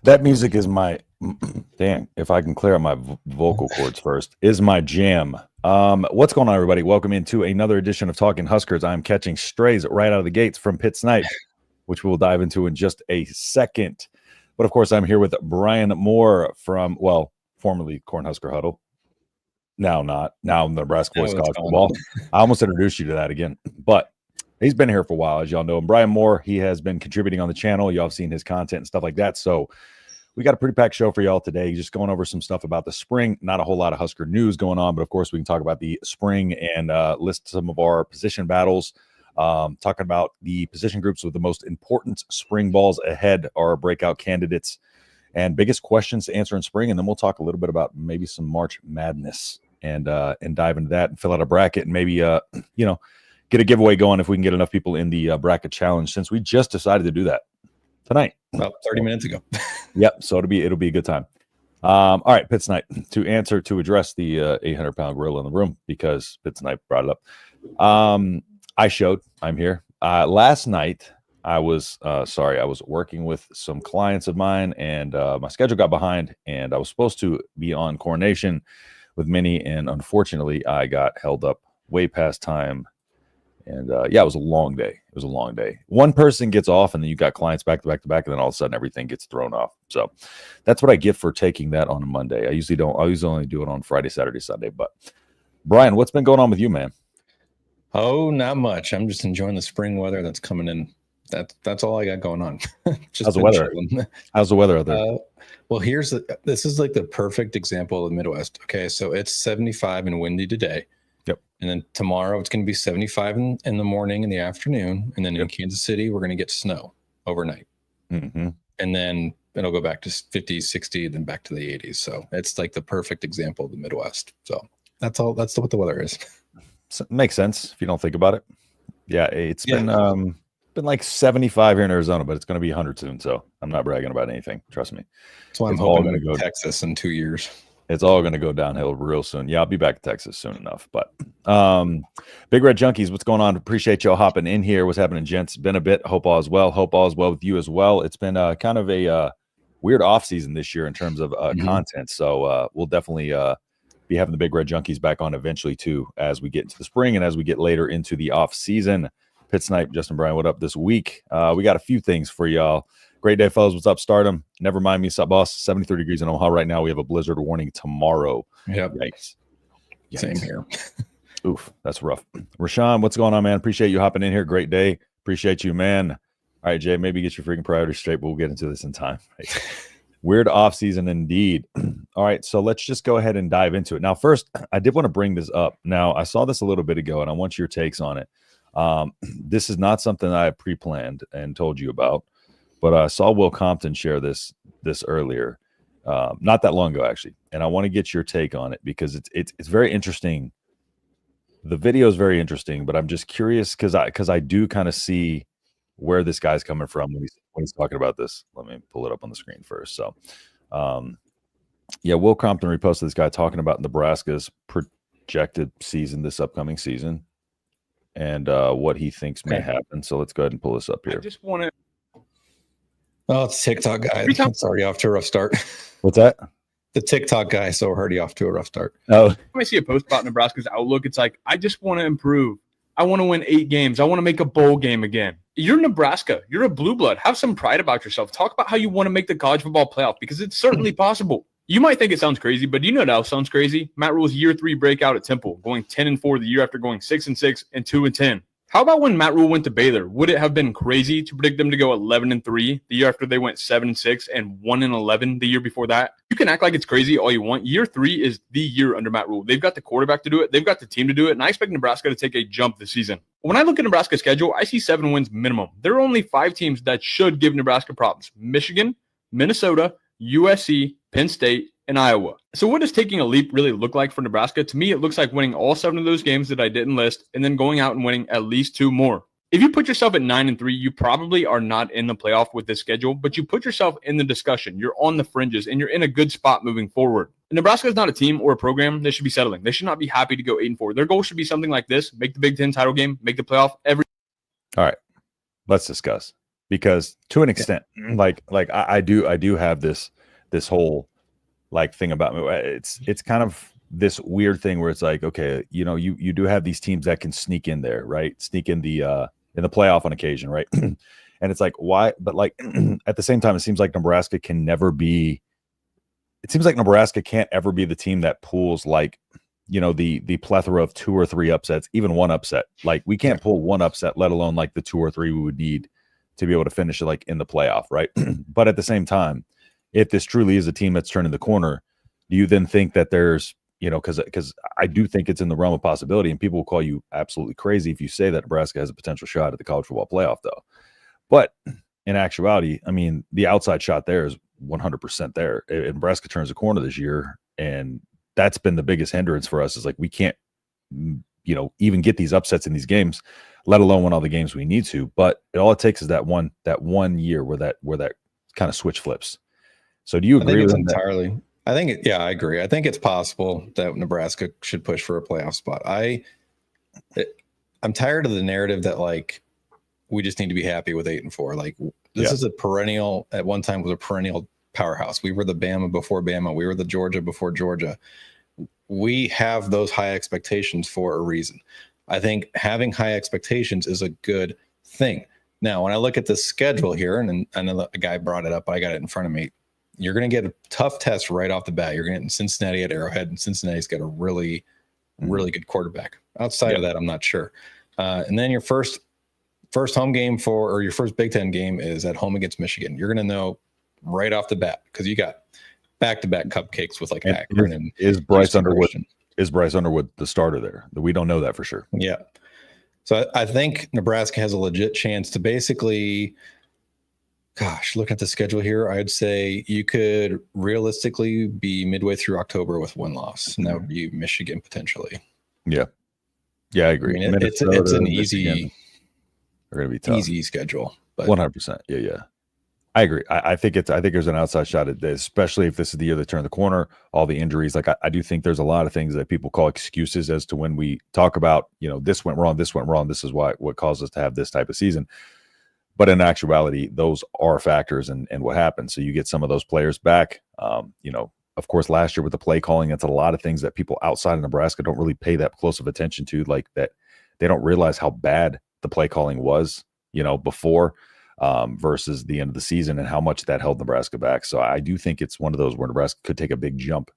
That music is my dang. If I can clear out my vocal cords first, is my jam. What's going on, everybody? Welcome into another edition of Talking Huskers. I'm catching strays right out of the gates from Pitt Snipe, which we'll dive into in just a second. But of course, I'm here with Brian Moore from, well, formerly Cornhusker Huddle. Now not. Now Nebraska Boys College Football. I almost introduced you to that again, but he's been here for a while, as y'all know. And Brian Moore, he has been contributing on the channel. Y'all have seen his content and stuff like that. So we got a pretty packed show for y'all today. Just going over some stuff about the spring. Not a whole lot of Husker news going on, but of course we can talk about the spring and list some of our position battles. Talking about the position groups with the most important spring balls ahead, our breakout candidates, and biggest questions to answer in spring. And then we'll talk a little bit about maybe some March Madness and dive into that and fill out a bracket and maybe get a giveaway going if we can get enough people in the bracket challenge, since we just decided to do that tonight about 30 minutes ago. Yep, so it'll be a good time. All right, Pitt Snipe, to address the 800-pound gorilla in the room, because Pitt Snipe brought it up. I'm here last night. I was working with some clients of mine, and my schedule got behind, and I was supposed to be on Coronation with Minnie, and unfortunately I got held up way past time. And it was a long day. One person gets off, and then you got clients back to back to back, and then all of a sudden everything gets thrown off. So that's what I get for taking that on a Monday. I usually only do it on Friday, Saturday, Sunday. But Brian, what's been going on with you, man? Oh, not much. I'm just enjoying the spring weather that's coming in. That's all I got going on. How's the weather? How's the weather out there? Well, this is like the perfect example of the Midwest. Okay, so it's 75 and windy today. Yep. And then tomorrow it's going to be 75 in the morning and the afternoon. And then in Kansas City, we're going to get snow overnight. Mm-hmm. And then it'll go back to 50, 60, then back to the 80s. So it's like the perfect example of the Midwest. So that's all. That's what the weather is. So, makes sense if you don't think about it. Yeah, it's been like 75 here in Arizona, but it's going to be 100 soon. So I'm not bragging about anything. Trust me. That's why I'm hoping to go to Texas in 2 years. It's all going to go downhill real soon. Yeah, I'll be back to Texas soon enough. But Big Red Junkies, what's going on? Appreciate y'all hopping in here. What's happening, gents? Been a bit. Hope all is well. Hope all is well with you as well. It's been kind of a weird off season this year in terms of content. So we'll definitely be having the Big Red Junkies back on eventually too, as we get into the spring and as we get later into the off season. Pitt Snipe, Justin Bryan, what up this week? We got a few things for y'all. Great day, fellas. What's up, Stardom? Never mind me, boss. 73 degrees in Omaha right now. We have a blizzard warning tomorrow. Yep. Yikes. Same here. Oof, that's rough. Rashawn, what's going on, man? Appreciate you hopping in here. Great day. Appreciate you, man. All right, Jay, maybe get your freaking priorities straight, but we'll get into this in time. Right. Weird off season indeed. All right, so let's just go ahead and dive into it. Now, first, I did want to bring this up. Now, I saw this a little bit ago, and I want your takes on it. This is not something I pre-planned and told you about, but I saw Will Compton share this earlier, not that long ago, actually. And I want to get your take on it because it's very interesting. The video is very interesting, but I'm just curious because I do kind of see where this guy's coming from when he's talking about this. Let me pull it up on the screen first. So, Will Compton reposted this guy talking about Nebraska's projected season, this upcoming season, and what he thinks may happen. So let's go ahead and pull this up here. I just want to. Oh, it's TikTok guy. It's already off to a rough start. What's that? The TikTok guy, so already off to a rough start. Oh, when I see a post about Nebraska's outlook, it's like, I just want to improve. I want to win 8 games. I want to make a bowl game again. You're Nebraska. You're a blue blood. Have some pride about yourself. Talk about how you want to make the college football playoff, because it's certainly possible. You might think it sounds crazy, but do you know what else sounds crazy? Matt Rule's year 3 breakout at Temple, going 10-4 the year after going 6-6 and 2-10. How about when Matt Rule went to Baylor? Would it have been crazy to predict them to go 11-3 the year after they went 7-6 and 1-11 the year before that? You can act like it's crazy all you want. Year 3 is the year under Matt Rule. They've got the quarterback to do it. They've got the team to do it. And I expect Nebraska to take a jump this season. When I look at Nebraska's schedule, I see 7 wins minimum. There are only 5 teams that should give Nebraska problems: Michigan, Minnesota, USC, Penn State, and Iowa. So what does taking a leap really look like for Nebraska? To me, it looks like winning all 7 of those games that I didn't list and then going out and winning at least 2 more. If you put yourself at 9-3, you probably are not in the playoff with this schedule, but you put yourself in the discussion. You're on the fringes, and you're in a good spot moving forward. Nebraska is not a team or a program they should be settling. They should not be happy to go 8-4. Their goal should be something like this: make the Big Ten title game, make the playoff every. All right, let's discuss. because to an extent, like I do have this whole like thing about me. It's kind of this weird thing where it's like, okay, you know, you do have these teams that can sneak in there, right? Sneak in the playoff on occasion, right? And it's like, why? But like at the same time, it seems like Nebraska can never be. It seems like Nebraska can't ever be the team that pulls like, you know, the plethora of 2 or 3 upsets, even one upset. Like we can't pull one upset, let alone like the 2 or 3 we would need to be able to finish it like in the playoff, right? But at the same time, if this truly is a team that's turning the corner, do you then think that there's, you know, because I do think it's in the realm of possibility, and people will call you absolutely crazy if you say that Nebraska has a potential shot at the college football playoff, though. But in actuality, I mean, the outside shot there is 100% there. And Nebraska turns the corner this year, and that's been the biggest hindrance for us is like we can't, you know, even get these upsets in these games, let alone win all the games we need to. But all it takes is that one year where that kind of switch flips. So do you agree with entirely? That? I think, yeah, I agree. I think it's possible that Nebraska should push for a playoff spot. I'm tired of the narrative that like we just need to be happy with 8-4. Like this is a perennial. At one time, was a perennial powerhouse. We were the Bama before Bama. We were the Georgia before Georgia. We have those high expectations for a reason. I think having high expectations is a good thing. Now, when I look at the schedule here, and I know a guy brought it up, but I got it in front of me. You're going to get a tough test right off the bat. You're going to get Cincinnati at Arrowhead, and Cincinnati's got a really, really good quarterback. Outside of that, I'm not sure. And then your first home game or your first Big Ten game is at home against Michigan. You're going to know right off the bat because you got back-to-back cupcakes with like Akron and is Bryce Underwood. Is Bryce Underwood the starter there? We don't know that for sure. Yeah. So I think Nebraska has a legit chance to basically. Gosh, looking at the schedule here, I'd say you could realistically be midway through October with 1 loss, and that would be Michigan potentially. Yeah, I agree. I mean, it's an easy, they're going to be tough. Easy schedule. 100%. Yeah. I agree. I think there's an outside shot at this, especially if this is the year they turn the corner. All the injuries, like I do think there's a lot of things that people call excuses as to when we talk about, you know, this went wrong. This is what caused us to have this type of season. But in actuality, those are factors and what happens. So you get some of those players back. You know, of course, last year with the play calling, that's a lot of things that people outside of Nebraska don't really pay that close of attention to, like that they don't realize how bad the play calling was, you know, before versus the end of the season and how much that held Nebraska back. So I do think it's one of those where Nebraska could take a big jump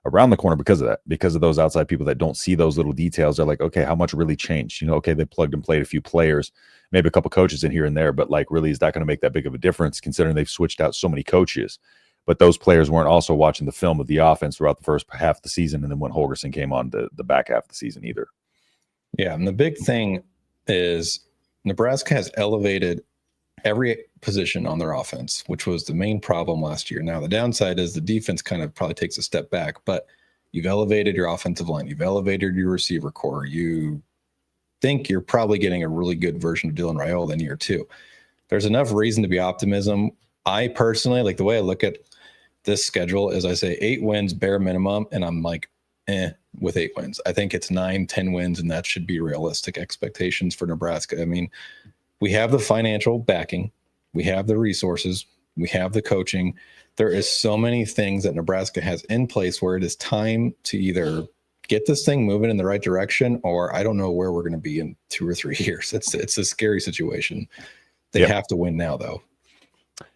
around the corner because of that, because of those outside people that don't see those little details. They're like, okay, how much really changed? You know, okay, they plugged and played a few players, maybe a couple coaches in here and there, but like really is that going to make that big of a difference considering they've switched out so many coaches? But those players weren't also watching the film of the offense throughout the first half of the season and then when Holgorsen came on the back half of the season either. Yeah, and the big thing is Nebraska has elevated every position on their offense, which was the main problem last year. Now, the downside is the defense kind of probably takes a step back, but you've elevated your offensive line. You've elevated your receiver core. You think you're probably getting a really good version of Dylan Raiola in year 2. There's enough reason to be optimism. I personally, like the way I look at this schedule is I say 8 wins bare minimum, and I'm like, with 8 wins. I think it's 9-10 wins, and that should be realistic expectations for Nebraska. I mean, we have the financial backing. We have the resources. We have the coaching. There is so many things that Nebraska has in place where it is time to either get this thing moving in the right direction, or I don't know where we're going to be in 2 or 3 years. It's a scary situation. They have to win now, though.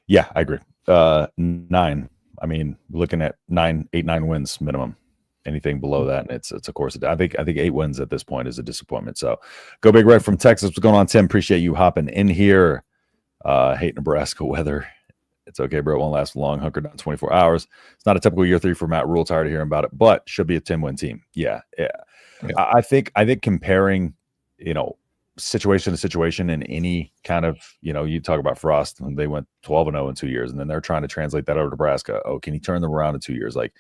Yeah, I agree. 9. I mean, looking at 8-9 wins minimum. Anything below that, and it's of course, I think 8 wins at this point is a disappointment. So, go Big Red from Texas. What's going on, Tim? Appreciate you hopping in here. Hate Nebraska weather. It's okay, bro. It won't last long. Hunker down 24 hours. It's not a typical year 3 for Matt Rule. Tired of hearing about it, but should be a 10-win team. Yeah. I think comparing, you know, situation to situation in any kind of, you know, you talk about Frost and they went 12-0 in 2 years, and then they're trying to translate that over to Nebraska. Oh, can he turn them around in 2 years? Like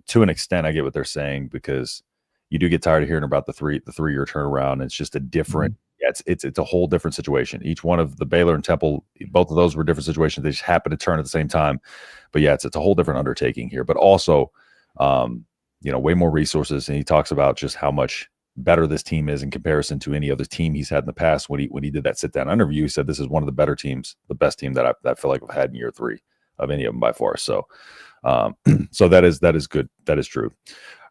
to an extent, I get what they're saying because you do get tired of hearing about the 3-year turnaround. It's just a different, it's a whole different situation. Each one of the Baylor and Temple, both of those were different situations. They just happen to turn at the same time. But yeah, it's a whole different undertaking here. But also, you know, way more resources. And he talks about just how much better this team is in comparison to any other team he's had in the past. When he did that sit down interview, he said this is one of the better teams, the best team that I feel like I've had in year 3 of any of them by far. So, so that is good. That is true.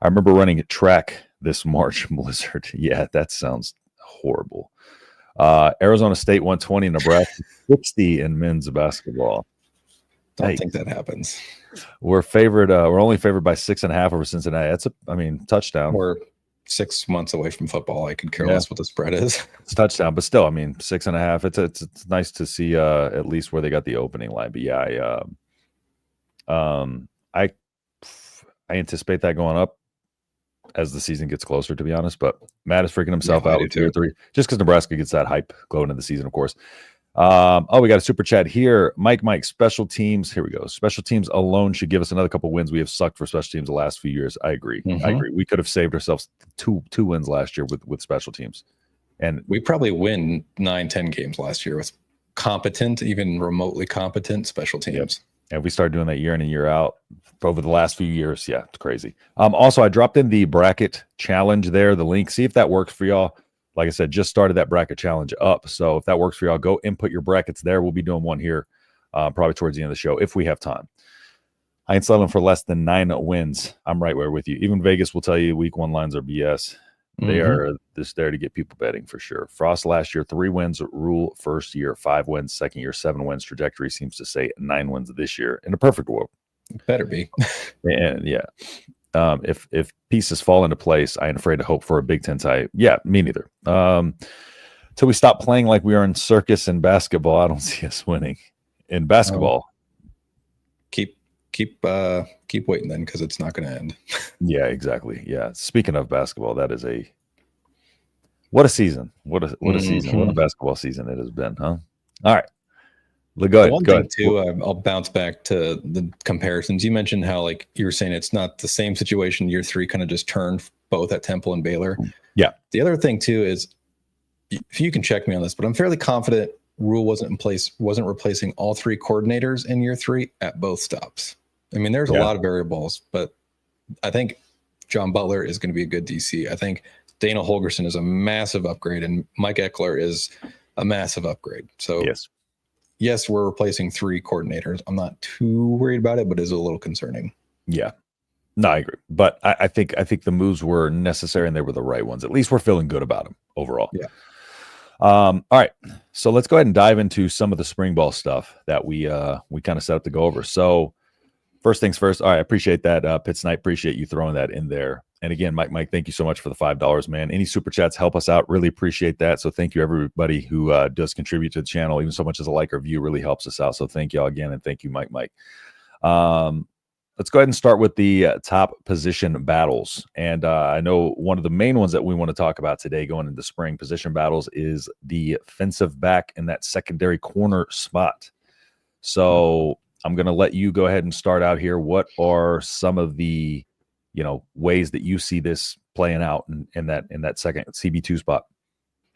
I remember running a track this March blizzard. Yeah, that sounds horrible. Arizona State 120, Nebraska 60 in men's basketball. Don't think that happens. We're favored. We're only favored by 6.5 over Cincinnati. That's touchdown. We're 6 months away from football. I could care less what the spread is. It's a touchdown, but still, 6.5. It's nice to see at least where they got the opening line. But yeah, I anticipate that going up as the season gets closer, to be honest. But Matt is freaking himself out with tier 3, just because Nebraska gets that hype going into the season, of course. We got a super chat here. Mike, special teams. Here we go. Special teams alone should give us another couple wins. We have sucked for special teams the last few years. I agree. I agree. We could have saved ourselves two wins last year with special teams. And we probably win 9-10 games last year with competent, even remotely competent special teams. Yep. And we started doing that year in and year out over the last few years. Yeah, it's crazy. Also, I dropped in the bracket challenge there, the link. See if that works for y'all. Like I said, just started that bracket challenge up. So if that works for y'all, go input your brackets there. We'll be doing one here probably towards the end of the show if we have time. I ain't settling for less than 9 wins. I'm right where with you. Even Vegas will tell you week 1 lines are BS. They are just there to get people betting for sure. Frost last year, 3 wins rule first year, 5 wins second year, 7 wins. Trajectory seems to say 9 wins this year. In a perfect world. Better be. And yeah. If pieces fall into place, I ain't afraid to hope for a Big Ten tie. Yeah, me neither. Till we stop playing like we are in circus and basketball, I don't see us winning. In basketball, keep waiting then, because it's not going to end. Yeah, exactly. Yeah. Speaking of basketball, that is what a season. What a season. What a basketball season it has been, huh? All right. Go ahead. One thing too, I'll bounce back to the comparisons. You mentioned how, like, you were saying it's not the same situation. Year 3 kind of just turned both at Temple and Baylor. Yeah. The other thing too is, if you can check me on this, but I'm fairly confident Rule wasn't in place, wasn't replacing all 3 coordinators in year 3 at both stops. There's a lot of variables, but I think John Butler is going to be a good DC. I think Dana Holgerson is a massive upgrade, and Mike Eckler is a massive upgrade. So yes, we're replacing 3 coordinators. I'm not too worried about it, but it's a little concerning. Yeah. No, I agree. But I think the moves were necessary and they were the right ones. At least we're feeling good about them overall. Yeah. All right. So let's go ahead and dive into some of the spring ball stuff that we kind of set up to go over. So first things first. All right. I appreciate that. Pitt Snipe, appreciate you throwing that in there. And again, Mike, thank you so much for the $5, man. Any super chats help us out. Really appreciate that. So thank you, everybody who does contribute to the channel. Even so much as a like or view really helps us out. So thank you all again. And thank you, Mike. Let's go ahead and start with the top position battles. And I know one of the main ones that we want to talk about today going into spring position battles is the defensive back in that secondary corner spot. So I'm going to let you go ahead and start out here. What are some of the ways that you see this playing out in that second CB2 spot?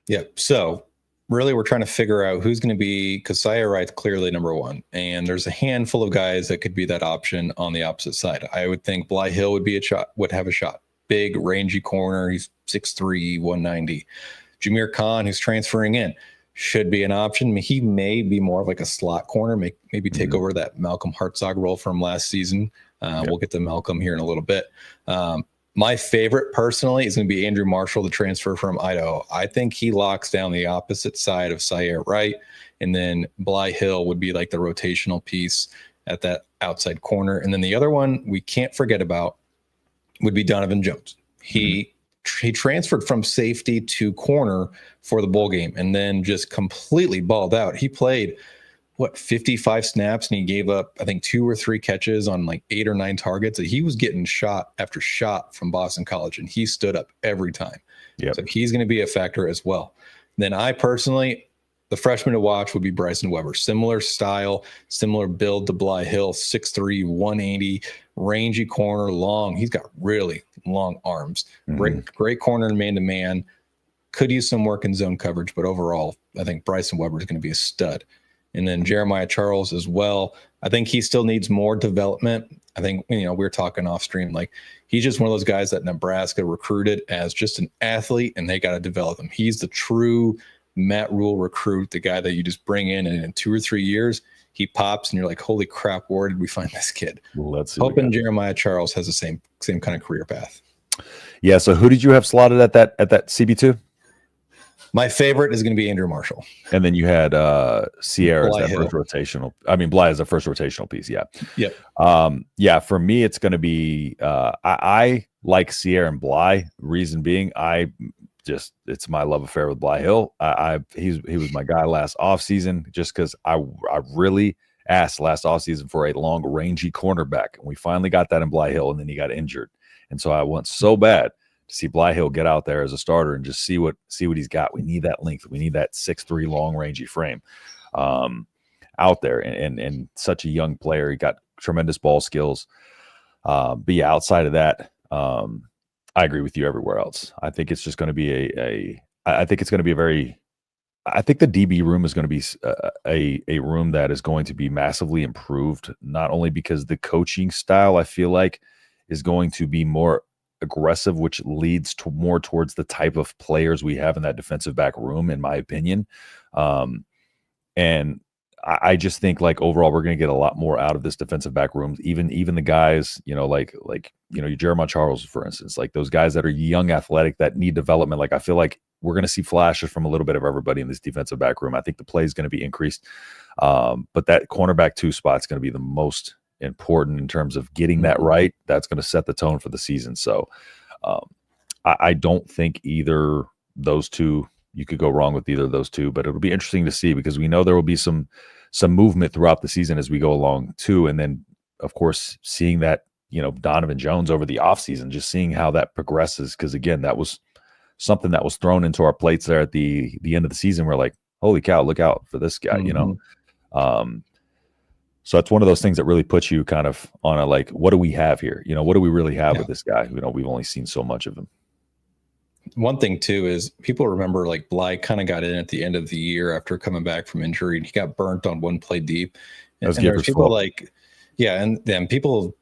Yeah. So really, we're trying to figure out who's going to be, because Sire Wright's clearly number 1, and there's a handful of guys that could be that option on the opposite side. I would think Bly Hill would have a shot. Big, rangy corner. He's 6'3", 190. Jameer Khan, who's transferring in, should be an option. He may be more of like a slot corner, maybe take over that Malcolm Hartzog role from last season. We'll get to Malcolm here in a little bit. My favorite personally is going to be Andrew Marshall, the transfer from Idaho. I think he locks down the opposite side of Sire Wright, and then Bly Hill would be like the rotational piece at that outside corner. And then the other one we can't forget about would be Donovan Jones. He transferred from safety to corner for the bowl game and then just completely balled out. He played 55 snaps, and he gave up, I think, 2 or 3 catches on like 8 or 9 targets. He was getting shot after shot from Boston College, and he stood up every time. Yep. So he's going to be a factor as well. Then I personally, the freshman to watch would be Bryson Weber. Similar style, similar build to Bly Hill, 6'3", 180, rangy corner, long. He's got really long arms. Great corner and man-to-man. Could use some work in zone coverage, but overall, I think Bryson Weber is going to be a stud. And then Jeremiah Charles as well. I think he still needs more development. I think, we were talking off stream, like he's just one of those guys that Nebraska recruited as just an athlete, and they got to develop him. He's the true Matt Rule recruit, the guy that you just bring in, and in 2 or 3 years, he pops and you're like, holy crap, where did we find this kid? Let's see. Hoping Jeremiah Charles has the same kind of career path. Yeah. So who did you have slotted at that CB2? My favorite is going to be Andrew Marshall. And then you had Sierra as that Hill. first rotational. I mean, Bly is the first rotational piece. Yeah. Yep. Yeah. For me, it's going to be I like Sierra and Bly. Reason being, it's my love affair with Bly Hill. He was my guy last offseason just because I really asked last offseason for a long, rangy cornerback. And we finally got that in Bly Hill, and then he got injured. And so I want so bad to see Bly Hill get out there as a starter and just see what he's got. We need that length. We need that 6'3", long, rangy frame out there. And such a young player. He got tremendous ball skills. But yeah, outside of that, I agree with you everywhere else. I think it's just going to be I think the DB room is going to be a room that is going to be massively improved, not only because the coaching style, I feel like, is going to be more aggressive, which leads to more towards the type of players we have in that defensive back room, in my opinion. And I just think, like, overall, we're going to get a lot more out of this defensive back room. Even the guys, like your Jeremiah Charles, for instance, like those guys that are young, athletic, that need development. Like, I feel like we're going to see flashes from a little bit of everybody in this defensive back room. I think the play is going to be increased. But that cornerback 2 spot is going to be the most important in terms of getting that right. That's going to set the tone for the season. So I don't think either those two, you could go wrong with either of those two, but it'll be interesting to see, because we know there will be some movement throughout the season as we go along too. And then, of course, seeing that, Donovan Jones over the offseason, just seeing how that progresses. Because again, that was something that was thrown into our plates there at the end of the season. We're like, holy cow, look out for this guy, So it's one of those things that really puts you kind of on a, like, what do we have here? What do we really have with this guy? We've only seen so much of him. One thing too is people remember, like, Bly kind of got in at the end of the year after coming back from injury, and he got burnt on one play deep. And there's people and then people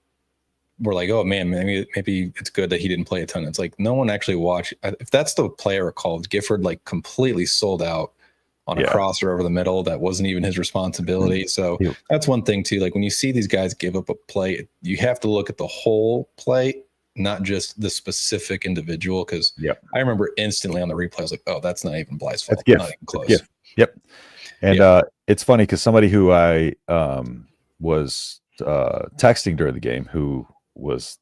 were like, oh man, maybe it's good that he didn't play a ton. It's like, no one actually watched. If that's the player called, Gifford like completely sold out on a crosser over the middle that wasn't even his responsibility. So that's one thing too. Like, when you see these guys give up a play, you have to look at the whole play, not just the specific individual. Because I remember instantly on the replay, I was like, oh, that's not even Bly's fault. Not even close. Yep. And it's funny because somebody who I was texting during the game, who was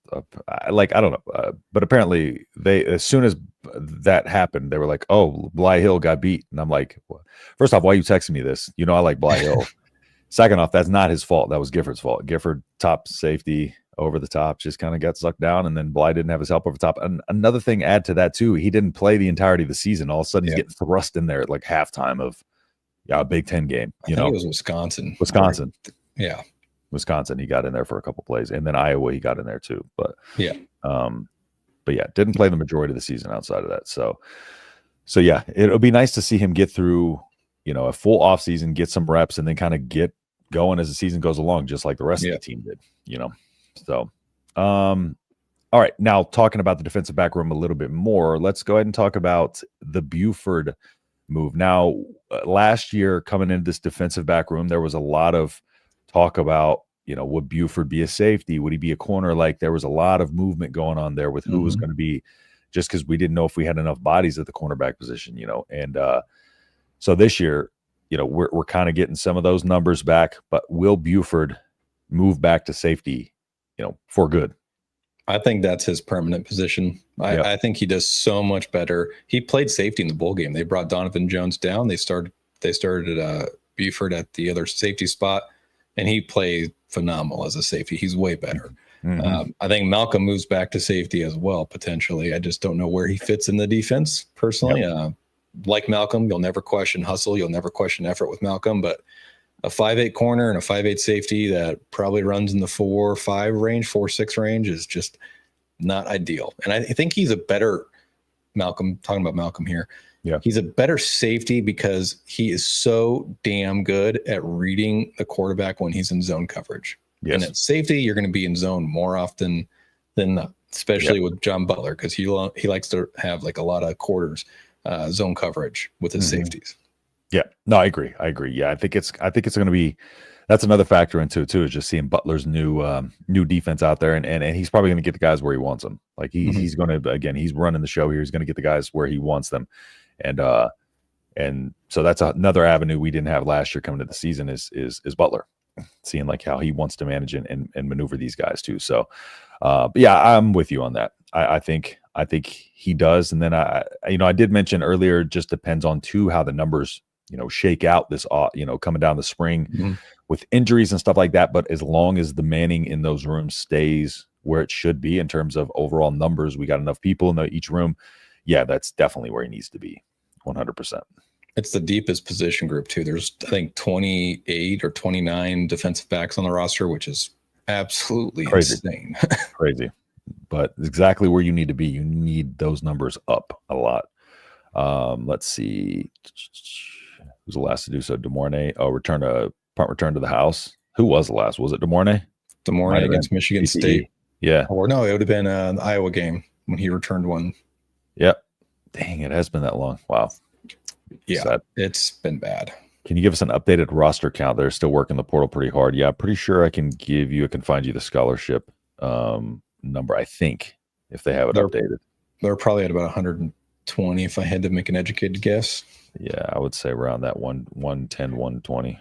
I don't know, but apparently they, as soon as that happened, they were like, oh, Bly Hill got beat. And I'm like, well, first off, why are you texting me this? I like Bly Hill. Second off, that's not his fault. That was Gifford's fault. Gifford, top safety, over the top, just kind of got sucked down, and then Bly didn't have his help over top. And another thing, add to that too, he didn't play the entirety of the season. All of a sudden, he's getting thrust in there at like halftime of a Big Ten game. I think it was Wisconsin. Yeah. Wisconsin, he got in there for a couple plays, and then Iowa, he got in there too. But didn't play the majority of the season outside of that. So yeah, it'll be nice to see him get through, a full off season, get some reps, and then kind of get going as the season goes along, just like the rest of the team did. So, all right. Now, talking about the defensive back room a little bit more, let's go ahead and talk about the Buford move. Now, last year, coming into this defensive back room, there was a lot of talk about, would Buford be a safety? Would he be a corner? Like, there was a lot of movement going on there with who was going to be, just because we didn't know if we had enough bodies at the cornerback position, and so this year, we're kind of getting some of those numbers back, but will Buford move back to safety, for good? I think that's his permanent position. I think he does so much better. He played safety in the bowl game. They brought Donovan Jones down. They started Buford at the other safety spot, and he played phenomenal as a safety. He's way better. I think Malcolm moves back to safety as well, potentially. I just don't know where he fits in the defense personally. Like Malcolm, you'll never question hustle. You'll never question effort with Malcolm, but a 5'8" corner and a 5'8" safety that probably runs in the 4.5 range, 4.6 range is just not ideal. And I think he's a better Malcolm, talking about Malcolm here. Yeah. He's a better safety because he is so damn good at reading the quarterback when he's in zone coverage. Yes. And at safety, you're going to be in zone more often than not, especially with John Butler, because he likes to have like a lot of quarters zone coverage with his safeties. Yeah, no, I agree. Yeah, I think it's going to be, that's another factor into it too, is just seeing Butler's new defense out there, and he's probably going to get the guys where he wants them. Like he's going to, again, he's running the show here. He's going to get the guys where he wants them, and so that's another avenue we didn't have last year coming to the season is Butler, seeing like how he wants to manage and maneuver these guys too. So, but yeah, I'm with you on that. I think he does, and then I did mention earlier, it just depends on too how the numbers shake out this coming down the spring with injuries and stuff like that. But as long as the manning in those rooms stays where it should be in terms of overall numbers, we got enough people in each room. Yeah, that's definitely where he needs to be, 100%. It's the deepest position group too. There's I think 28 or 29 defensive backs on the roster, which is absolutely insane. Crazy, but exactly where you need to be. You need those numbers up a lot. Let's see. Who's the last to do so? DeMornay. Oh, punt return to the house. Who was the last? Was it DeMornay? DeMornay against Michigan State. Yeah. Or no, it would have been the Iowa game when he returned one. Yep. Dang, it has been that long. Wow. Yeah, sad. It's been bad. Can you give us an updated roster count? They're still working the portal pretty hard. Yeah, pretty sure I can find you the scholarship number, I think, if they have it updated. They're probably at about 120 if I had to make an educated guess. Yeah, I would say around that 110, 120.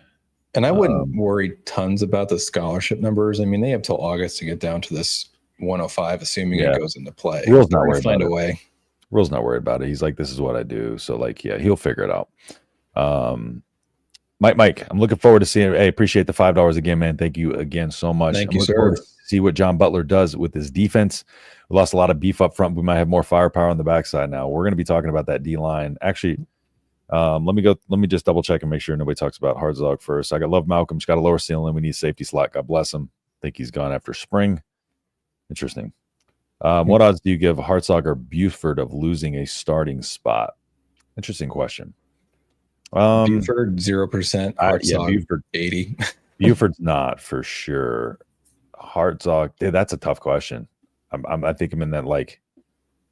And I wouldn't worry tons about the scholarship numbers. I mean, they have till August to get down to this 105, assuming it goes into play. Will's not worried about it. Will's not worried about it. He's like, this is what I do. So, like, yeah, he'll figure it out. Mike, I'm looking forward to seeing. Hey, appreciate the $5 again, man. Thank you again so much. Thank you, sir. See what John Butler does with his defense. We lost a lot of beef up front. We might have more firepower on the backside now. We're going to be talking about that D line. Actually, let me just double check and make sure nobody talks about Hartzog first. I love Malcolm. He's got a lower ceiling. We need safety slot. God bless him. I think he's gone after spring. Interesting. What odds do you give Hartzog or Buford of losing a starting spot? Interesting question. Buford 0%. Hartzog Buford 80. Buford's not for sure. Hartzog, that's a tough question. I think I'm in that like.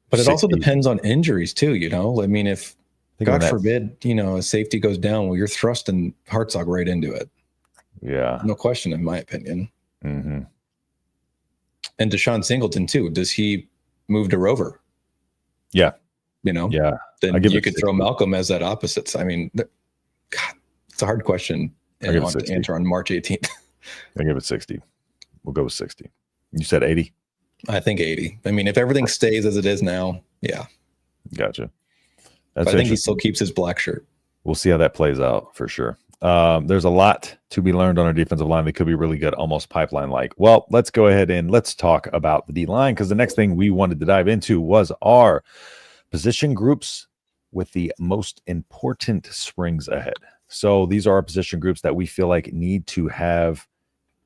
But it also depends on injuries too. I mean, if God forbid, a safety goes down, well, you're thrusting Hartzog right into it. Yeah, no question, in my opinion. Mm-hmm. And Deshaun Singleton too. Does he move to Rover? Yeah. Yeah. Then you could throw Malcolm as that opposite. I mean, God, it's a hard question to answer on March 18th. I give it 60. We'll go with 60. You said 80? I think 80. I mean, if everything stays as it is now, yeah. Gotcha. I think he still keeps his black shirt. We'll see how that plays out for sure. There's a lot to be learned on our defensive line. They could be really good, almost pipeline-like. Well, let's go ahead and let's talk about the D-line, because the next thing we wanted to dive into was our position groups with the most important springs ahead. So these are our position groups that we feel like need to have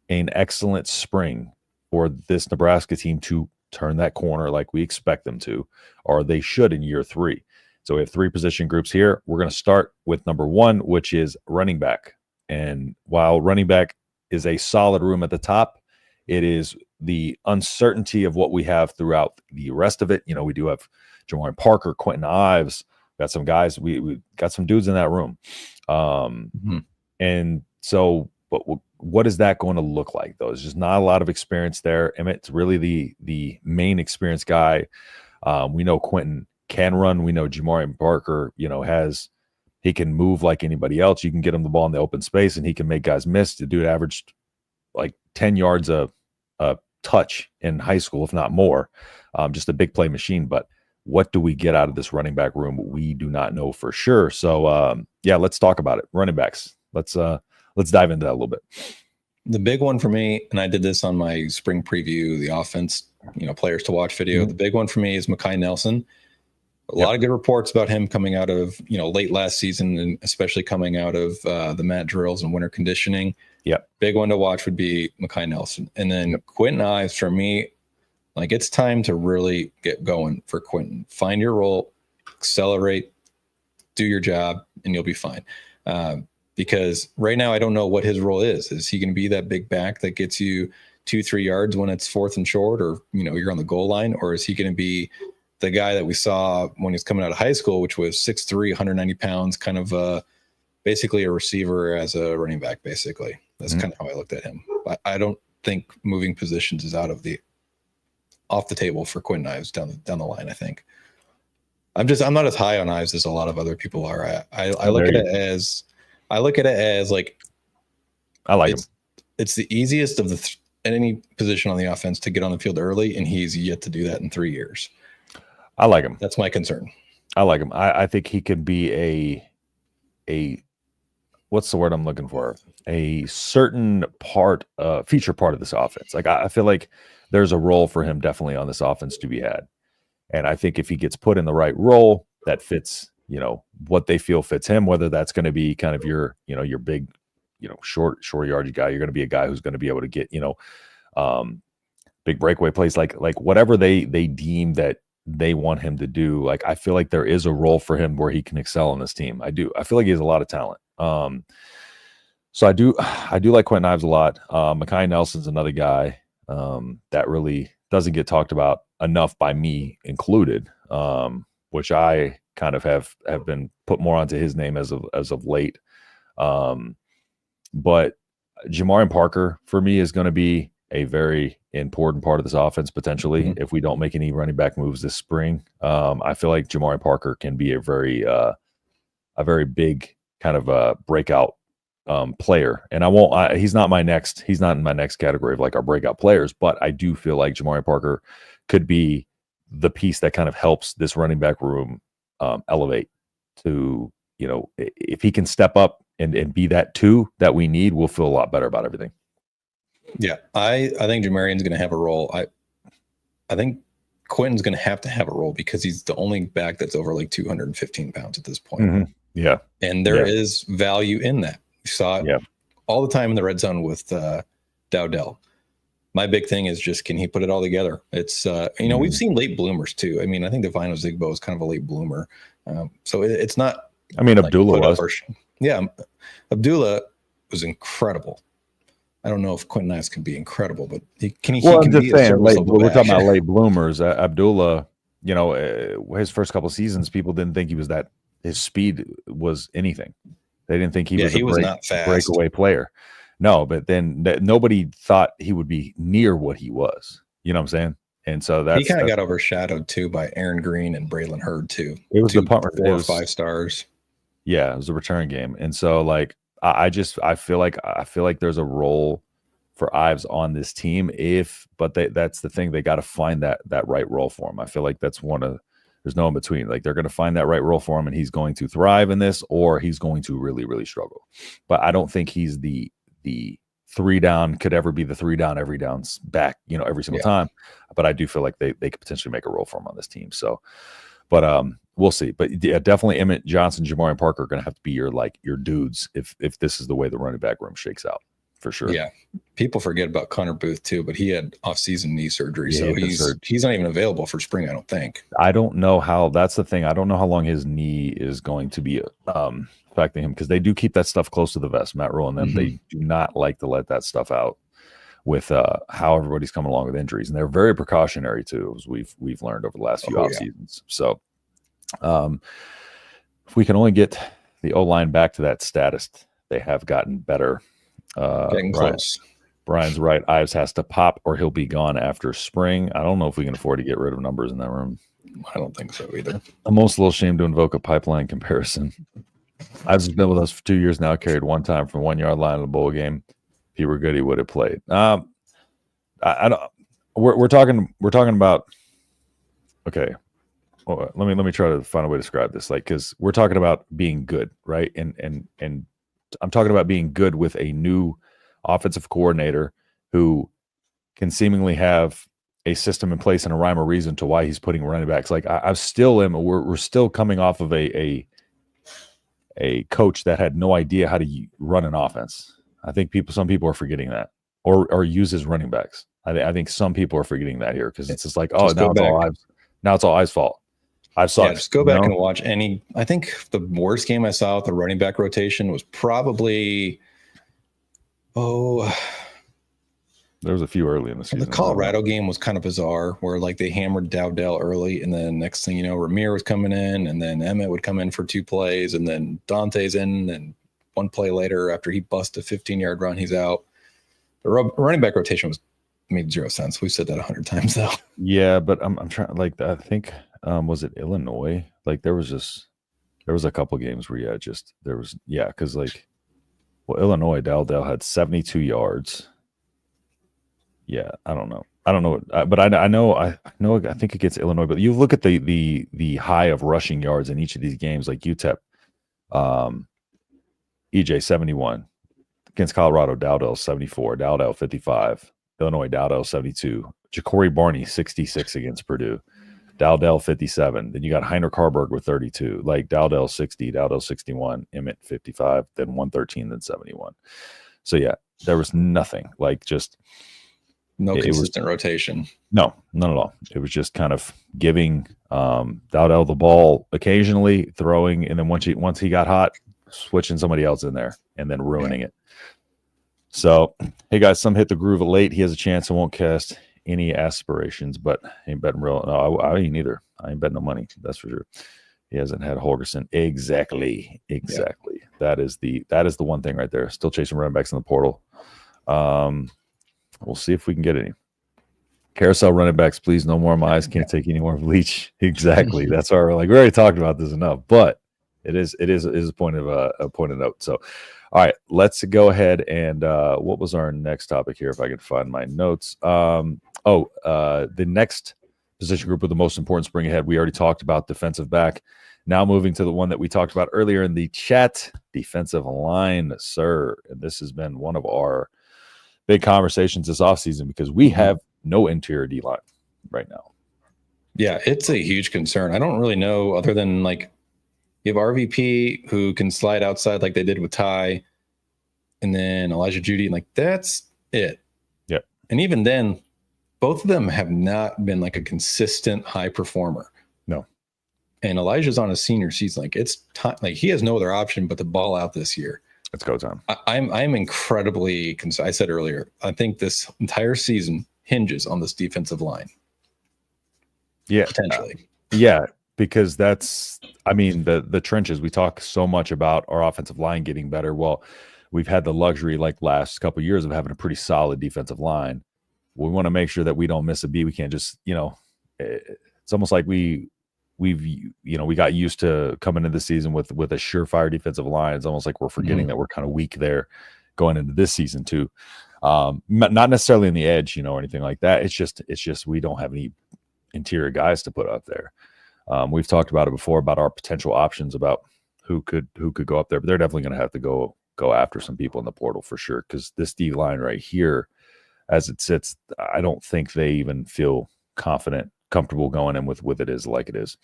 an excellent spring for this Nebraska team to turn that corner like we expect them to, or they should in year 3. So we have 3 position groups here. We're going to start with number 1, which is running back. And while running back is a solid room at the top, it is the uncertainty of what we have throughout the rest of it. We do have Jamarian Parker, Quentin Ives, got some guys. We got some dudes in that room. And so, but what is that going to look like, though? There's just not a lot of experience there. Emmett's really the main experienced guy. We know Quentin can run. We know Jamarian Parker, he can move like anybody else. You can get him the ball in the open space and he can make guys miss. The dude averaged like 10 yards a touch in high school, if not more. Just a big play machine. But what do we get out of this running back room? We do not know for sure. So let's talk about it. Running backs. Let's dive into that a little bit. The big one for me, and I did this on my spring preview, the offense, players to watch video. The big one for me is Mekhi Nelson. A lot of good reports about him coming out of, late last season, and especially coming out of the mat drills and winter conditioning. Big one to watch would be Mekhi Nelson. And then Quentin Ives, for me, like, it's time to really get going for Quentin. Find your role. accelerate, do your job, and you'll be fine. Because right now I don't know what his role is. Is he going to be that big back that gets you 2-3 yards when it's 4th and short, or you're on the goal line, or is he going to be the guy that we saw when he's coming out of high school, which was 6'3", 190 pounds, kind of basically a receiver as a running back, basically. That's kind of how I looked at him. But I don't think moving positions is off the table for Quentin Ives down the line, I think. I'm not as high on Ives as a lot of other people are. I look at it as like, I like him. It's the easiest of any position on the offense to get on the field early, and he's yet to do that in 3 years. I like him. That's my concern. I like him. I think he could be a what's the word I'm looking for? A certain feature part of this offense. Like I feel like there's a role for him definitely on this offense to be had. And I think if he gets put in the right role that fits, what they feel fits him, whether that's going to be kind of your big, short yardage guy, you're going to be a guy who's going to be able to get, big breakaway plays, like whatever they deem that they want him to do. Like, I feel like there is a role for him where he can excel on this team. I feel like he has a lot of talent. So I do like Quentin Ives a lot. Mekhi Nelson's another guy that really doesn't get talked about enough by me included, which I kind of have been put more onto his name as of late. But Jamarian Parker for me is going to be a very important part of this offense potentially if we don't make any running back moves this spring. I feel like Jamarian Parker can be a very big kind of a breakout player, and he's not in my next category of like our breakout players, but I do feel like Jamarian Parker could be the piece that kind of helps this running back room elevate to, if he can step up and be that two that we need, we'll feel a lot better about everything. Yeah, I think Jamarian's going to have a role. I think Quentin's going to have a role because he's the only back that's over like 215 pounds at this point. Yeah, and there is value in that. You saw it all the time in the red zone with Dowdell. My big thing is just, can he put it all together? It's we've seen late bloomers too. I mean, I think Divine Ozigbo is kind of a late bloomer, so it's not. I mean, Abdullah was. Abdullah was incredible. I don't know if Quentin Ives can be incredible, but he can be we're talking about late bloomers. Abdullah, his first couple of seasons, people didn't think he was that. His speed was anything. They didn't think he was not fast breakaway player. No, but then nobody thought he would be near what he was. You know what I'm saying? And so he kind of got overshadowed too by Aaron Green and Braylon Hurd too. It was 4 or 5 stars. Yeah, it was a return game, and so like I feel like there's a role for Ives on this team. But that's the thing, they got to find that right role for him. I feel like that's there's no in between. Like, they're going to find that right role for him, and he's going to thrive in this, or he's going to really, really struggle. But I don't think he's the 3 down, could ever be the 3 down every down's back, every single time. But I do feel like they could potentially make a role for him on this team. So, but we'll see. But yeah, definitely Emmett Johnson, Jamarian Parker are going to have to be your dudes if this is the way the running back room shakes out, for sure. Yeah, people forget about Connor Booth too, but he had off-season knee surgery, so he's not even available for spring, I don't think. I don't know how. That's the thing. I don't know how long his knee is going to be affecting him, because they do keep that stuff close to the vest. Matt Rule and them, they do not like to let that stuff out with how everybody's coming along with injuries, and they're very precautionary too, as we've learned over the last few off seasons. So, if we can only get the O-line back to that status, they have gotten better. Getting close. Brian's right. Ives has to pop, or he'll be gone after spring. I don't know if we can afford to get rid of numbers in that room. I don't think so either. I'm almost a little ashamed to invoke a pipeline comparison. Ives has been with us for 2 years now. Carried one time from 1 yard line in a bowl game. If he were good, he would have played. I don't. We're talking about. Okay. Well, let me try to find a way to describe this. Like, because we're talking about being good, right? And I'm talking about being good with a new offensive coordinator who can seemingly have a system in place and a rhyme or reason to why he's putting running backs. Like, I still am. We're still coming off of a coach that had no idea how to run an offense. I think some people are forgetting that, or use his running backs. I think some people are forgetting that here, because it's just like, now it's all Ives' fault. I saw. Yeah, just go back and watch any. I think the worst game I saw with the running back rotation was probably. There was a few early in the season. The Colorado game was kind of bizarre, where like they hammered Dowdell early, and then next thing you know, Ramir was coming in, and then Emmett would come in for 2 plays, and then Dante's in, and 1 play later, after he busted a 15-yard run, he's out. The running back rotation made 0 sense. We've said that 100 times though. Yeah, but I'm trying. Like I think was it Illinois? Like there was a couple games where because like Illinois Dowdell had 72 yards. Yeah, I don't know, but I know. I think it gets Illinois. But you look at the high of rushing yards in each of these games, like UTEP, EJ 71 against Colorado, Dowdell 74, Dowdell 55, Illinois Dowdell 72, Ja'Cory Barney 66 against Purdue, Dowdell 57. Then you got Heinrich Harburg with 32, like Dowdell 60, Dowdell 61, Emmett 55, then 113, then 71. So yeah, there was nothing like just. No consistent rotation. No, none at all. It was just kind of giving Dowdell the ball occasionally, throwing, and then once he got hot, switching somebody else in there and then ruining it. So, hey guys, some hit the groove late. He has a chance and won't cast any aspirations, but ain't betting real. No, I ain't either. I ain't betting no money. That's for sure. He hasn't had Holgerson. Exactly. Yeah. That is the one thing right there. Still chasing running backs in the portal. We'll see if we can get any. Carousel running backs, please. No more. My eyes can't take any more bleach. Exactly. That's why we're like, we already talked about this enough, but it is a point of note. So, all right, let's go ahead and what was our next topic here? If I can find my notes. The next position group with the most important spring ahead. We already talked about defensive back. Now moving to the one that we talked about earlier in the chat, defensive line, sir. And this has been one of our big conversations this offseason because we have no interior D line right now. Yeah, it's a huge concern. I don't really know other than like you have RVP who can slide outside like they did with Ty, and then Elijah Judy, and like that's it. Yep. And even then, both of them have not been like a consistent high performer. No. And Elijah's on a senior season. Like it's time, like he has no other option but to ball out this year. It's go time. I'm incredibly concerned. I said earlier, I think this entire season hinges on this defensive line. Yeah. Potentially. Because that's, I mean, the trenches, we talk so much about our offensive line getting better. Well, we've had the luxury like last couple of years of having a pretty solid defensive line. We want to make sure that we don't miss a beat. We can't just, it's almost like we got used to coming into the season with a surefire defensive line. It's almost like we're forgetting that we're kind of weak there going into this season too. Not necessarily in the edge, or anything like that. It's just we don't have any interior guys to put up there. We've talked about it before about our potential options about who could go up there, but they're definitely going to have to go after some people in the portal for sure. Because this D line right here, as it sits, I don't think they even feel comfortable going in with it is like it is.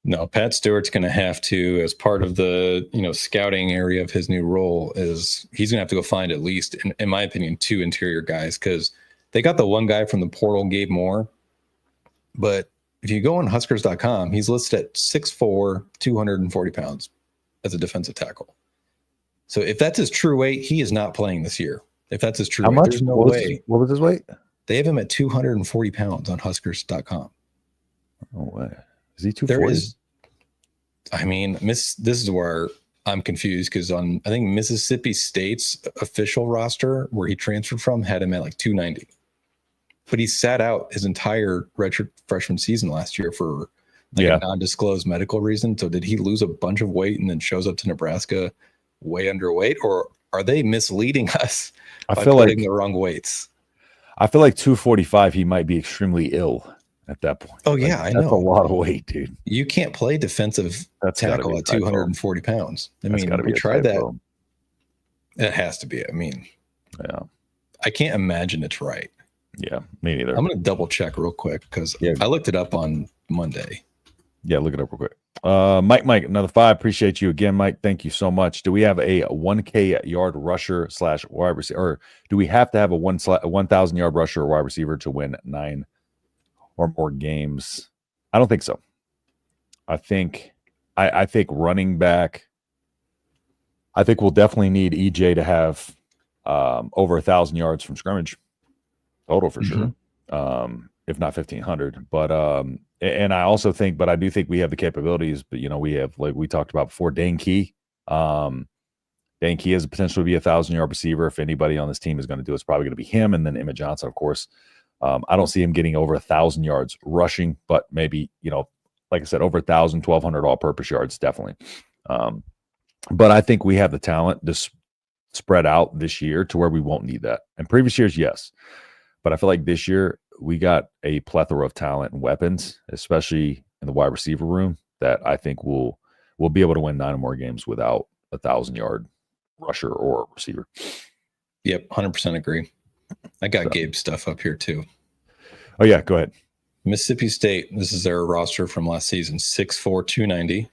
No, Pat Stewart's going to have to, as part of the scouting area of his new role, is he's going to have to go find at least, in my opinion, 2 interior guys, because they got the one guy from the portal, Gabe Moore, but if you go on Huskers.com, he's listed at 6'4", 240 pounds as a defensive tackle. So if that's his true weight, he is not playing this year. If that's his true weight, there's no way. What was his weight? They have him at 240 pounds on Huskers.com. No way. Is he 240? This is where I'm confused because on, I think, Mississippi State's official roster where he transferred from had him at like 290. But he sat out his entire redshirt freshman season last year for a non-disclosed medical reason. So did he lose a bunch of weight and then shows up to Nebraska way underweight, or are they misleading us by putting the wrong weights? I feel like 245, he might be extremely ill at that point. Oh, yeah, I know. That's a lot of weight, dude. You can't play defensive tackle at 240 pounds. We tried that. It has to be. Yeah. I can't imagine it's right. Yeah, me neither. I'm going to double check real quick because I looked it up on Monday. Yeah, look it up real quick. Mike, another 5. Appreciate you again, Mike. Thank you so much. Do we have a 1K yard rusher / wide receiver, or do we have to have a 1,000 yard rusher or wide receiver to win 9 or more games? I don't think so. I think running back. I think we'll definitely need EJ to have over 1,000 yards from scrimmage total for sure, if not 1,500. But and I also think, but I do think we have the capabilities. But we have, like we talked about before, Dane Key. Dane Key has the potential to be 1,000-yard receiver. If anybody on this team is going to do it, it's probably going to be him, and then Emmett Johnson, of course. I don't see him getting over 1,000 yards rushing, but maybe like I said, over 1,000, 1,200 all-purpose yards, definitely. But I think we have the talent to spread out this year to where we won't need that. And previous years, yes. But I feel like this year we got a plethora of talent and weapons, especially in the wide receiver room, that I think we'll be able to win 9 or more games without a 1,000-yard rusher or receiver. Yep, 100% agree. I got Gabe's stuff up here too. Oh, yeah, go ahead. Mississippi State, this is their roster from last season, 6'4", 290.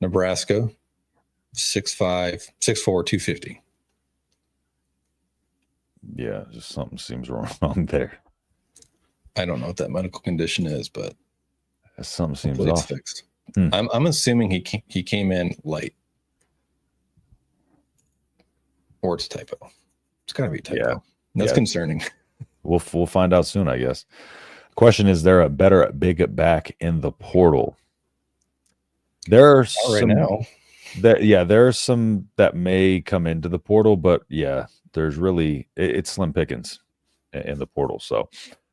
Nebraska, 6'5", 6'4", 250. Yeah, just something seems wrong there. I don't know what that medical condition is, but something seems off. It's fixed. I'm assuming he came in light, or it's a typo. It's got to be a typo. Yeah. That's concerning. We'll find out soon, I guess. Question is there a better big back in the portal? There are some right now. There are some that may come into the portal, but there's really it's slim pickings in the portal. So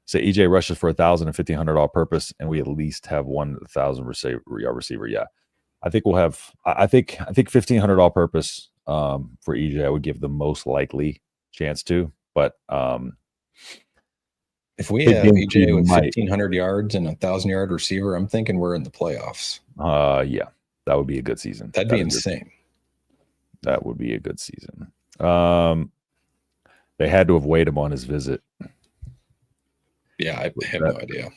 say EJ rushes for 1,000 and 1,500 all purpose, and we at least have 1,000 receiver. Yeah, I think we'll have. I think 1,500 all purpose for EJ. I would give the most likely chance to, but if we have EJ with 1,500 yards and 1,000-yard receiver, I'm thinking we're in the playoffs. Yeah, that would be a good season. That'd be insane. That would be a good season. They had to have weighed him on his visit. Yeah, I have no idea.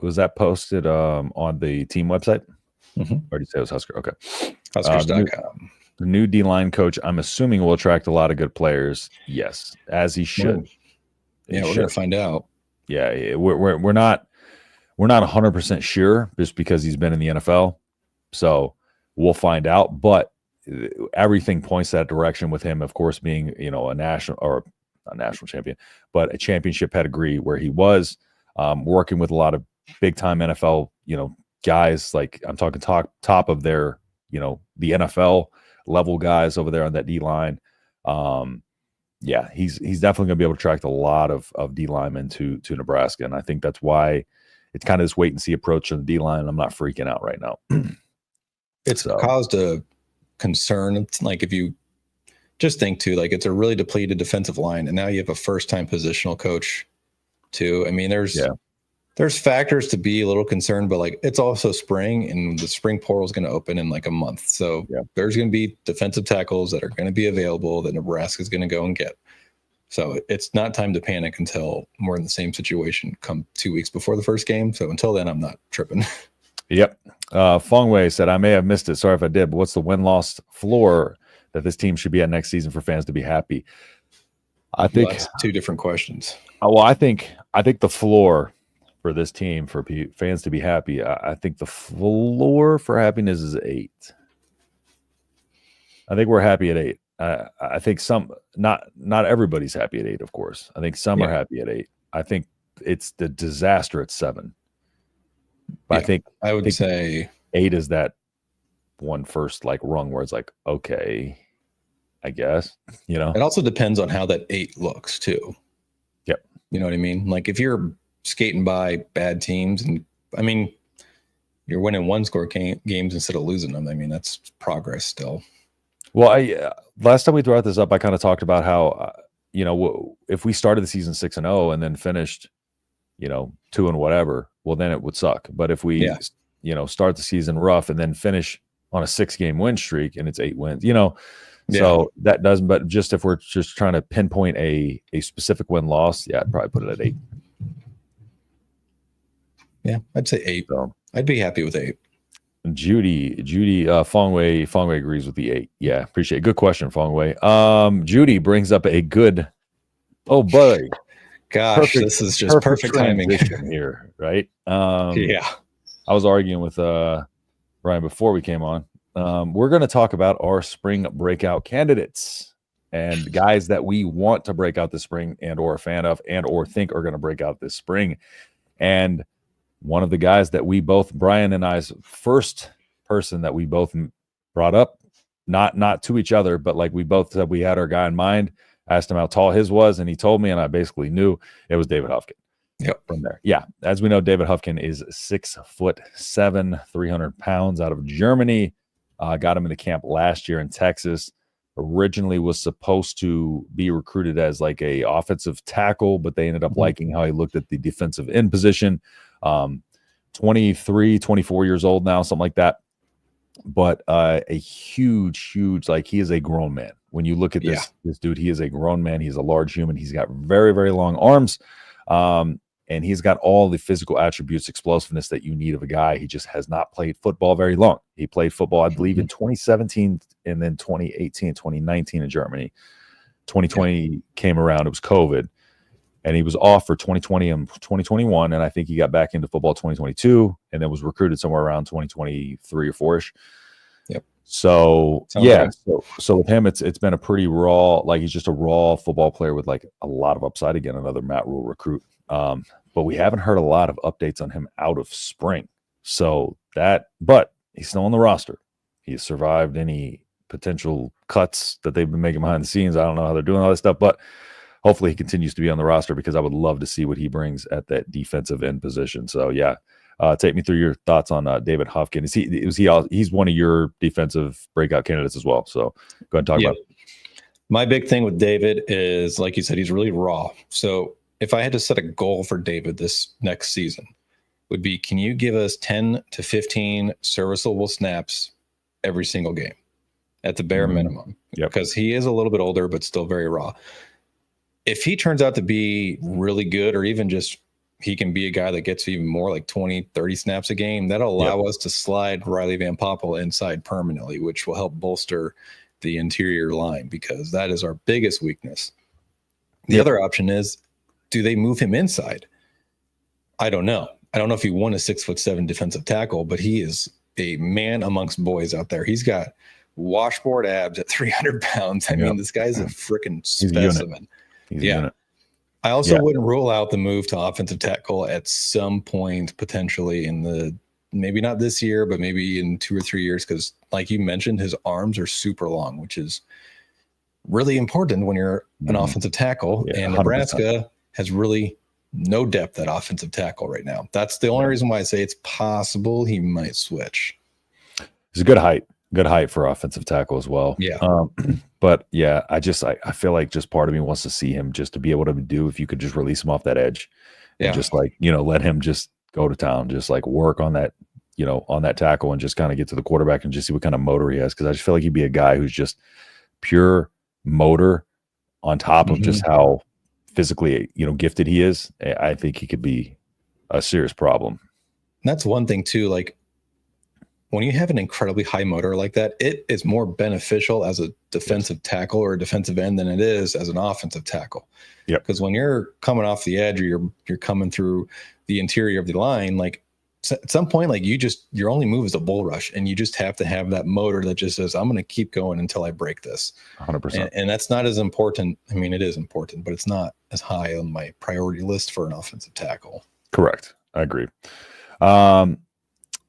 Was that posted on the team website? Or did you say it was Husker? Okay. Huskers.com. The new D-line coach, I'm assuming, will attract a lot of good players. Yes, as he should. Yeah, we're going to find out. Yeah, we're not 100% sure just because he's been in the NFL. So we'll find out. But everything points that direction with him, of course, being a national champion, but a championship pedigree where he was working with a lot of big time NFL guys. Like I'm talking top of their the NFL level guys over there on that D line. He's definitely going to be able to attract a lot of D linemen to Nebraska, and I think that's why it's kind of this wait and see approach on the D line. I'm not freaking out right now. It's caused a concern. It's like if you just think too, like it's a really depleted defensive line, and now you have a first-time positional coach too. I mean, there's factors to be a little concerned, but like it's also spring, and the spring portal is going to open in like a month. So there's going to be defensive tackles that are going to be available that Nebraska is going to go and get. So it's not time to panic until we're in the same situation come 2 weeks before the first game. So until then, I'm not tripping. Yep. Fong Wei said, I may have missed it. Sorry if I did, but what's the win-loss floor that this team should be at next season for fans to be happy? I think that's 2 different questions. Well, I think the floor for this team for fans to be happy, I think the floor for happiness is 8. I think we're happy at 8. I think not everybody's happy at 8, of course. I think some are happy at 8. I think it's the disaster at 7. But I would say 8 is that one first like rung where it's like, okay, I guess, It also depends on how that 8 looks too. Yep. You know what I mean? Like if you're skating by bad teams, and I mean, you're winning 1-score games instead of losing them. I mean, that's progress still. Well, last time we brought this up, I kind of talked about how, if we started the season 6-0 and then finished, 2 and whatever, well, then it would suck. But if we, start the season rough and then finish on a 6-game win streak and it's 8 wins, so that doesn't, but just if we're just trying to pinpoint a specific win loss, I'd probably put it at 8. Yeah, I'd say 8. So I'd be happy with 8. Judy, Fong Wei agrees with the 8. Yeah, appreciate it. Good question, Fong Wei. Judy brings up a good, oh buddy. Gosh, this is just perfect timing here, right? Yeah. I was arguing with Ryan, before we came on, we're going to talk about our spring breakout candidates and guys that we want to break out this spring and or a fan of and or think are going to break out this spring. And one of the guys that we both, Brian and I's first person that we both brought up, not to each other, but like we both said we had our guy in mind, asked him how tall his was, and he told me, and I basically knew it was David Huffkin. Yep. From there. Yeah. As we know, David Huffkin is 6'7", 300 pounds, out of Germany. Got him into camp last year in Texas. Originally was supposed to be recruited as like a offensive tackle, but they ended up liking how he looked at the defensive end position. 23, 24 years old now, something like that. But a huge, like, he is a grown man. When you look at this dude, he is a grown man. He's a large human. He's got very, very long arms. And he's got all the physical attributes, explosiveness that you need of a guy. He just has not played football very long. He played football, I believe, in 2017 and then 2018, 2019 in Germany. 2020 came around. It was COVID. And he was off for 2020 and 2021. And I think he got back into football 2022 and then was recruited somewhere around 2023 or 4-ish. Yep. So, Sounds yeah. right. So with him, it's been a pretty raw, like, he's just a raw football player with like a lot of upside. Again, another Matt Rule recruit. But we haven't heard a lot of updates on him out of spring. But he's still on the roster. He's survived any potential cuts that they've been making behind the scenes. I don't know how they're doing all this stuff, but hopefully he continues to be on the roster because I would love to see what he brings at that defensive end position. So yeah, take me through your thoughts on David Huffkin. He's one of your defensive breakout candidates as well. So go ahead and talk about it. My big thing with David is, like you said, he's really raw. So if I had to set a goal for David this next season, would be, can you give us 10 to 15 serviceable snaps every single game at the bare minimum? Because he is a little bit older, but still very raw. If he turns out to be really good, or even just he can be a guy that gets even more, like 20, 30 snaps a game, that'll allow us to slide Riley Van Poppel inside permanently, which will help bolster the interior line, because that is our biggest weakness. The other option is, do they move him inside? I don't know. I don't know if he won a 6'7" defensive tackle, but he is a man amongst boys out there. He's got washboard abs at 300 pounds. I mean, this guy's a freaking specimen. He's a unit. I also wouldn't rule out the move to offensive tackle at some point, potentially maybe not this year, but maybe in 2 or 3 years. Because like you mentioned, his arms are super long, which is really important when you're an offensive tackle. And 100%. Nebraska has really no depth at offensive tackle right now. That's the only reason why I say it's possible he might switch. He's a good height for offensive tackle as well. Yeah. But yeah, I feel like just part of me wants to see him just to be able to do, if you could just release him off that edge and just like, let him just go to town, just like work on that, on that tackle and just kind of get to the quarterback and just see what kind of motor he has. Cause I just feel like he'd be a guy who's just pure motor on top of just how physically, gifted he is. I think he could be a serious problem. That's one thing too. Like, when you have an incredibly high motor like that, it is more beneficial as a defensive tackle or a defensive end than it is as an offensive tackle. Yep. Because when you're coming off the edge, or you're coming through the interior of the line, like at some point, like your only move is a bull rush, and you just have to have that motor that just says, I'm going to keep going until I break this. 100%. And that's not as important. I mean, it is important, but it's not as high on my priority list for an offensive tackle. Correct. I agree.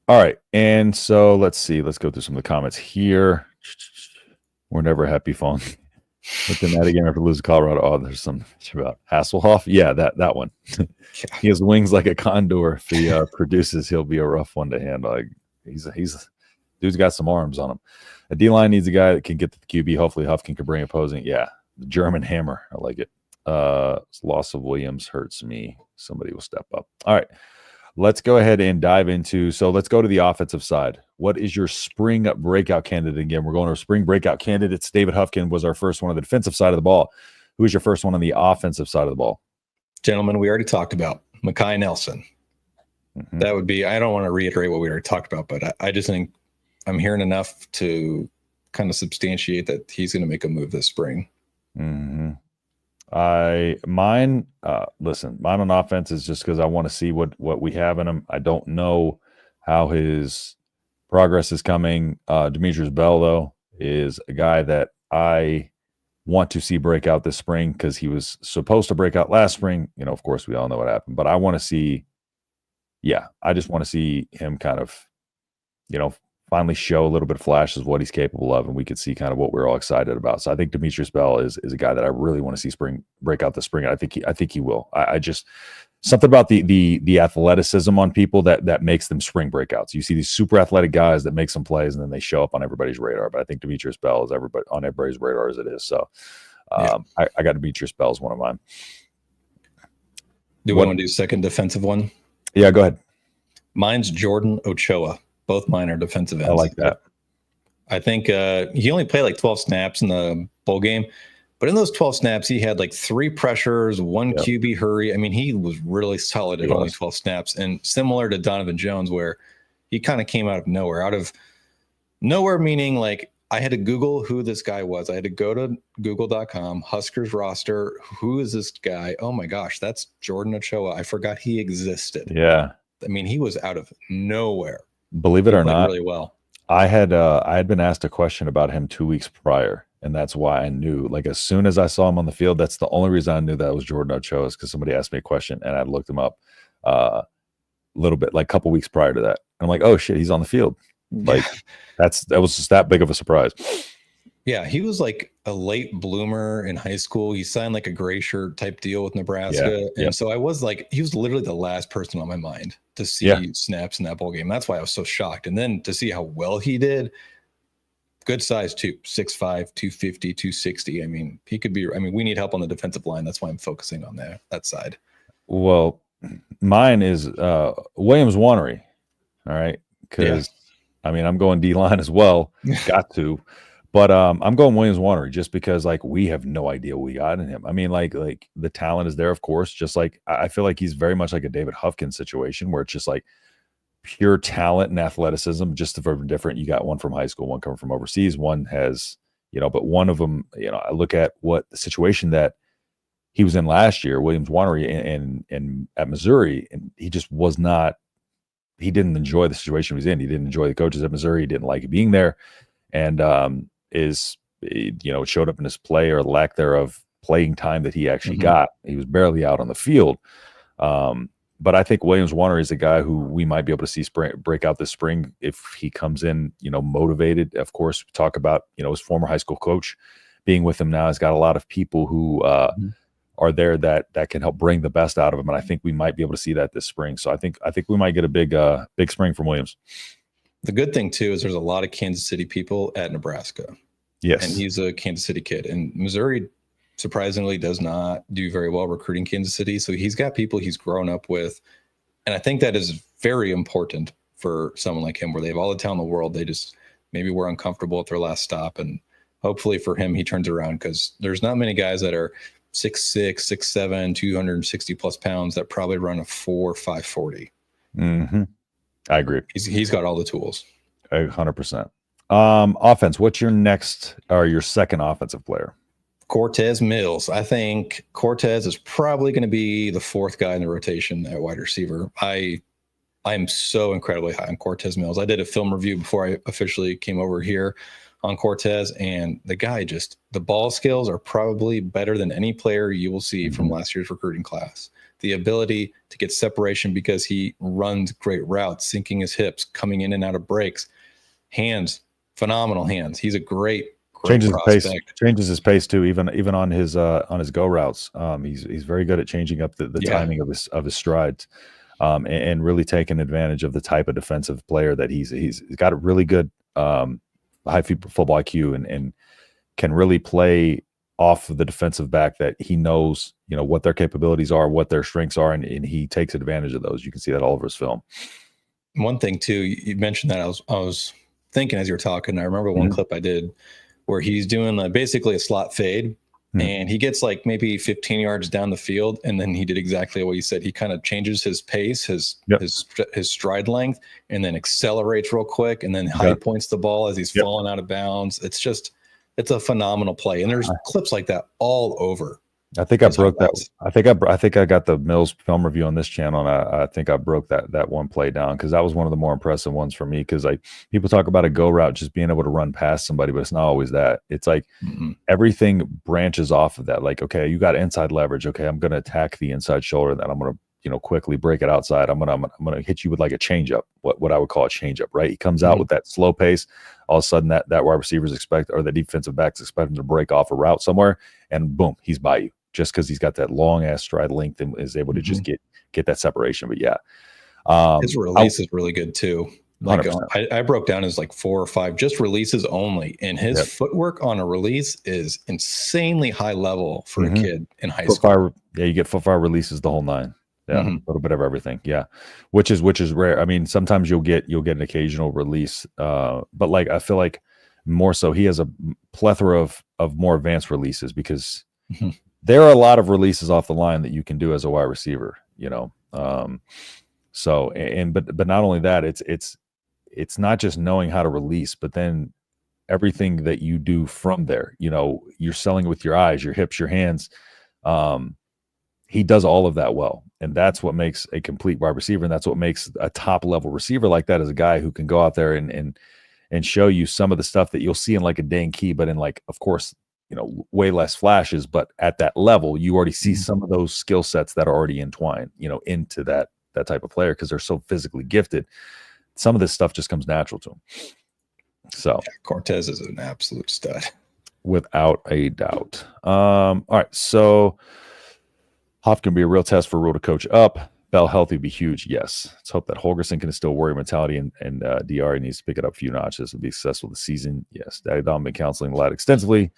All right. And so let's see. Let's go through some of the comments here. We're never happy falling. Looking at it again after losing Colorado. Oh, there's some about Hasselhoff. Yeah, that one. He has wings like a condor. If he produces, he'll be a rough one to handle. Like, dude's got some arms on him. A D-line needs a guy that can get to the QB. Hopefully Huffkin can bring opposing. Yeah, the German hammer. I like it. Loss of Williams hurts me. Somebody will step up. All right. Let's go ahead and dive into, so let's go to the offensive side. What is your spring breakout candidate? Again, we're going to our spring breakout candidates. David Huffkin was our first one on the defensive side of the ball. Who is your first one on the offensive side of the ball? Gentlemen, we already talked about Mekhi Nelson. That would be, I don't want to reiterate what we already talked about, but I just think I'm hearing enough to kind of substantiate that he's going to make a move this spring. Mine on offense is just because I want to see what we have in him. I don't know how his Progress is coming. Demetrius Bell, though, is a guy that I want to see break out this spring because he was supposed to break out last spring. You know, of course, we all know what happened, but I want to see, I just want to see him kind of, finally show a little bit of flashes of what he's capable of, and we could see kind of what we're all excited about. So I think Demetrius Bell is a guy that I really want to see break out this spring. And I think he will. I just something about the athleticism on people that makes them spring breakouts. You see these super athletic guys that make some plays and then they show up on everybody's radar. But I think Demetrius Bell is on everybody's radar as it is. So I got Demetrius Bell as one of mine. Do we want to do second defensive one? Yeah, go ahead. Mine's Jordan Ochoa. Both mine are defensive ends. I like that. I think he only played like 12 snaps in the bowl game, but in those 12 snaps, he had like 3 pressures, 1 QB hurry. I mean, he was really solid at only 12 snaps, and similar to Donovan Jones, where he kind of came out of nowhere, meaning like I had to Google who this guy was. I had to go to google.com, Huskers roster. Who is this guy? Oh my gosh, that's Jordan Ochoa. I forgot he existed. Yeah. I mean, he was out of nowhere. Believe it or not, really well. I had been asked a question about him 2 weeks prior, and that's why I knew. Like as soon as I saw him on the field, that's the only reason I knew that was Jordan Ochoa, is because somebody asked me a question, and I looked him up a little bit, like a couple weeks prior to that. And I'm like, oh shit, he's on the field. Like that was just that big of a surprise. Yeah, he was like a late bloomer in high school. He signed like a gray shirt type deal with Nebraska. And so I was like, he was literally the last person on my mind to see snaps in that bowl game. That's why I was so shocked. And then to see how well he did, good size too, 6'5", 250, 260. I mean, we need help on the defensive line. That's why I'm focusing on that side. Well, mine is Williams Wannery. All right. Because I'm going D-line as well. Got to. But I'm going Williams Wannery just because like we have no idea what we got in him. I mean, like the talent is there, of course. Just like I feel like he's very much like a David Huffkin situation where it's just like pure talent and athleticism, just very different. You got one from high school, one coming from overseas, one has, but one of them, I look at what the situation that he was in last year, Williams Wannery, and at Missouri, and he just was not. He didn't enjoy the situation he was in. He didn't enjoy the coaches at Missouri. He didn't like being there, and it showed up in his play or lack thereof playing time that he actually got. He was barely out on the field. But I think Williams Wannery is a guy who we might be able to see break out this spring if he comes in, motivated. Of course, talk about, his former high school coach being with him now. He's got a lot of people who are there that can help bring the best out of him. And I think we might be able to see that this spring. So I think we might get a big spring from Williams. The good thing too is there's a lot of Kansas City people at Nebraska. Yes. And he's a Kansas City kid. And Missouri surprisingly does not do very well recruiting Kansas City. So he's got people he's grown up with. And I think that is very important for someone like him, where they have all the talent in the world. They just maybe were uncomfortable at their last stop. And hopefully for him, he turns around, because there's not many guys that are 6'6", 6'7", 260 plus pounds that probably run a 4.5 40. Mm-hmm. I agree. He's got all the tools. 100%. Offense. What's your next or your second offensive player? Cortez Mills. I think Cortez is probably going to be the 4th guy in the rotation at wide receiver. I'm so incredibly high on Cortez Mills. I did a film review before I officially came over here on Cortez, and the guy the ball skills are probably better than any player you will see from last year's recruiting class. The ability to get separation because he runs great routes, sinking his hips, coming in and out of breaks, hands, phenomenal hands. He's a great changes prospect. his pace. Changes his pace too, even on his go routes. He's very good at changing up the timing of his strides, and really taking advantage of the type of defensive player that he's got a really good high football IQ and can really play off of the defensive back, that he knows, what their capabilities are, what their strengths are, and he takes advantage of those. You can see that all over his film. One thing too, you mentioned that I was thinking as you were talking, I remember one clip I did where he's doing basically a slot fade, and he gets like maybe 15 yards down the field, and then he did exactly what you said. He kind of changes his pace, his stride length, and then accelerates real quick, and then high points the ball as he's falling out of bounds. It's a phenomenal play, and there's clips like that all over I think I broke that. I think I got the Mills film review on this channel, and I think I broke that one play down because that was one of the more impressive ones for me. Because like people talk about a go route, just being able to run past somebody, but it's not always that. It's like everything branches off of that. Like, okay, you got inside leverage. Okay, I'm going to attack the inside shoulder, then I'm going to quickly break it outside. I'm gonna hit you with like a changeup, what I would call a changeup. Right? He comes out with that slow pace. All of a sudden, that wide receivers expect, or the defensive backs expect him to break off a route somewhere, and boom, he's by you. Just because he's got that long ass stride length and is able to just get that separation. But yeah, his release is really good too. Like I broke down his like 4 or 5 just releases only, and his footwork on a release is insanely high level for a kid in high school. You get foot fire releases the whole 9. Yeah, a little bit of everything. Yeah, which is rare. I mean, sometimes you'll get an occasional release, but like I feel like more so he has a plethora of more advanced releases because. There are a lot of releases off the line that you can do as a wide receiver, So, but not only that, it's not just knowing how to release, but then everything that you do from there. You're selling with your eyes, your hips, your hands. He does all of that well, and that's what makes a complete wide receiver, and that's what makes a top level receiver like that, is a guy who can go out there and show you some of the stuff that you'll see in like a Dane Key, but in like, of course, way less flashes, but at that level, you already see some of those skill sets that are already entwined, into that type of player because they're so physically gifted. Some of this stuff just comes natural to them. So Cortez is an absolute stud, without a doubt. All right, so Hoff can be a real test for Rule to coach up. Bell healthy would be huge. Yes, let's hope that Holgerson can instill warrior mentality and DR needs to pick it up a few notches and be successful this season. Yes, Daddy Dom been counseling the lad extensively.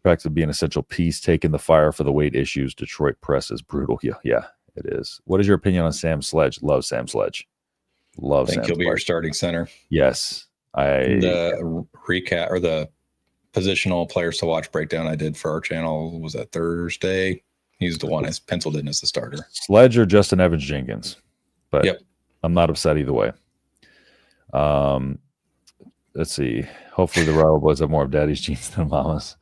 Practice would be an essential piece. Taking the fire for the weight issues. Detroit press is brutal. Yeah, it is. What is your opinion on Sam Sledge? Love Sam Sledge. I think he'll be your starting center. Yes. The recap or the positional players to watch breakdown I did for our channel was that Thursday. He's the one I penciled in as the starter. Sledge or Justin Evans Jenkins. But I'm not upset either way. Let's see. Hopefully the Rival Boys have more of Daddy's genes than Mama's.